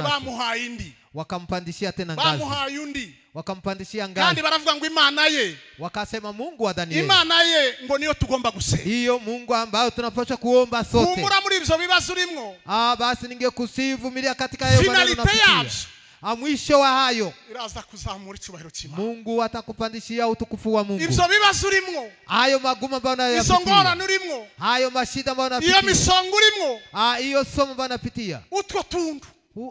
[SPEAKER 1] bamuhaye indi.
[SPEAKER 2] Wakampandishia tena ngazi.
[SPEAKER 1] Bamuhaye undi.
[SPEAKER 2] Wakampandishia ngazi.
[SPEAKER 1] Kandi baravuga ngo Imana ye.
[SPEAKER 2] Wakasema Mungu wa Danieli.
[SPEAKER 1] Imana ye ngo niyo tugomba gusenga.
[SPEAKER 2] Hiyo Mungu ambayo tunapaswa kuomba sote.
[SPEAKER 1] Humura muri ibyo bibazo urimwo.
[SPEAKER 2] Basi ningekusivumilia katika hayo maneno unafikia. Mwisho wa hayo
[SPEAKER 1] iraza kuzamura icubahiro cy'Imana.
[SPEAKER 2] Mungu atakupandishia utukufu wa Mungu.
[SPEAKER 1] Ibyo bibazo urimwo.
[SPEAKER 2] Hayo maguma ambayo unayapitia.
[SPEAKER 1] Izo ngorane urimwo.
[SPEAKER 2] Hayo mashida ambayo unapitia.
[SPEAKER 1] Iyo misongo urimwo.
[SPEAKER 2] Hiyo somo ambayo unapitia.
[SPEAKER 1] Utwo tundu.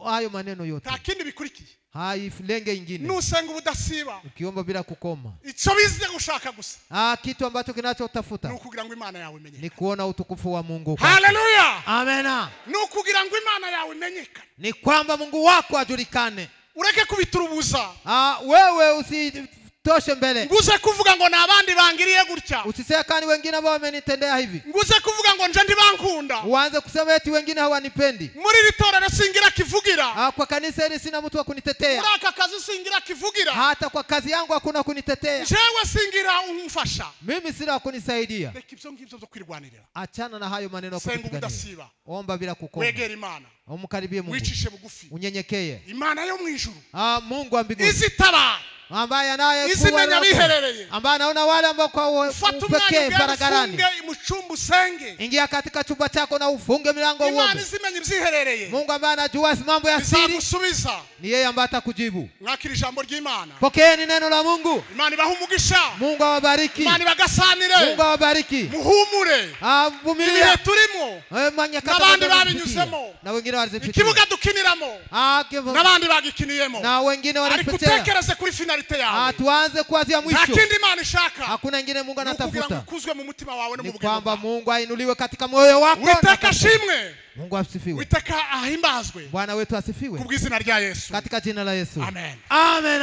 [SPEAKER 2] Hayo maneno yote.
[SPEAKER 1] Nta kindi bikurikiye.
[SPEAKER 2] Haifulenge ingine.
[SPEAKER 1] Nusenga ubudasiba.
[SPEAKER 2] Ukiomba bila kukoma.
[SPEAKER 1] Ico bize gushaka gusa.
[SPEAKER 2] Kitu ambacho kinachotafuta.
[SPEAKER 1] Nukugira ngo Imana yawe imenyekane.
[SPEAKER 2] Ni kuona utukufu wa Mungu.
[SPEAKER 1] Haleluya.
[SPEAKER 2] Amena.
[SPEAKER 1] Nukugira ngo Imana yawe imenyekane.
[SPEAKER 2] Ni kwamba Mungu wako ajulikane.
[SPEAKER 1] Ureke kubiturubuza.
[SPEAKER 2] Wewe usitoshe mbele.
[SPEAKER 1] Nguze kuvuga ngo nabandi bangiriye gutya.
[SPEAKER 2] Usisema kani wengine ambao wamenitendea hivi.
[SPEAKER 1] Nguze kuvuga ngo nje ndibankunda.
[SPEAKER 2] Uanze kusema eti wengine hawanipendi.
[SPEAKER 1] Muri ritorero singira kivugira.
[SPEAKER 2] Kwa kanisa hili sina mtu wa kunitetea.
[SPEAKER 1] Muri aka kazi singira kivugira.
[SPEAKER 2] Hata kwa kazi yangu hakuna kunitetea.
[SPEAKER 1] Jewe singira umfasha.
[SPEAKER 2] Mimi sina kunisaidia.
[SPEAKER 1] Reka ibyo ngibyo zo kwirwanirira.
[SPEAKER 2] Achana na hayo maneno
[SPEAKER 1] kupigania.
[SPEAKER 2] Omba bila kukoma.
[SPEAKER 1] Wegera Imana.
[SPEAKER 2] Umkaribie Mungu.
[SPEAKER 1] Wicishe bugufi.
[SPEAKER 2] Unyenyekee.
[SPEAKER 1] Imana yo mwijuru.
[SPEAKER 2] Mungu wa mbinguni.
[SPEAKER 1] Izitaba.
[SPEAKER 2] Ambaye anaye
[SPEAKER 1] izimenya biherereye.
[SPEAKER 2] Ambaye anaona wale ambao kwa upekee faragarani.
[SPEAKER 1] Muchumbu senge.
[SPEAKER 2] Ingia katika chumba chako na ufunge milango uombe.
[SPEAKER 1] Imana izimenya byiherereye.
[SPEAKER 2] Mungu ambaye anajua mambo ya siri. Ni yeye ambaye atakujibu.
[SPEAKER 1] Mwakira ijambo ry'Imana.
[SPEAKER 2] Pokeeni neno la Mungu.
[SPEAKER 1] Imana ibahumugisha.
[SPEAKER 2] Mungu awabariki.
[SPEAKER 1] Imana ibagasanire.
[SPEAKER 2] Mungu awabariki.
[SPEAKER 1] Muhumure.
[SPEAKER 2] Vumilia.
[SPEAKER 1] Ibihe turimo. Nabandi babinyuzemo.
[SPEAKER 2] Na wengine walizipitia.
[SPEAKER 1] Ikibuga dukiniramo. Nabandi bagikiniyemo.
[SPEAKER 2] Na wengine walipitia.
[SPEAKER 1] Arikutekereze kuri finalite yawe.
[SPEAKER 2] Tuanze kuanzia mwisho.
[SPEAKER 1] Hakindi Imana ishaka.
[SPEAKER 2] Hakuna ingine Mungu anatafuta.
[SPEAKER 1] Kuzwe mu mutima wawe no mu
[SPEAKER 2] bugingo. Ni kwamba Mungu ainuliwe katika moyo wako.
[SPEAKER 1] Witeka shimwe.
[SPEAKER 2] Mungu asifiwe.
[SPEAKER 1] Witeka ahimbazwe.
[SPEAKER 2] Bwana wetu asifiwe.
[SPEAKER 1] Kubw'izina rya Yesu.
[SPEAKER 2] Katika jina la Yesu.
[SPEAKER 1] Amen.
[SPEAKER 2] Amen.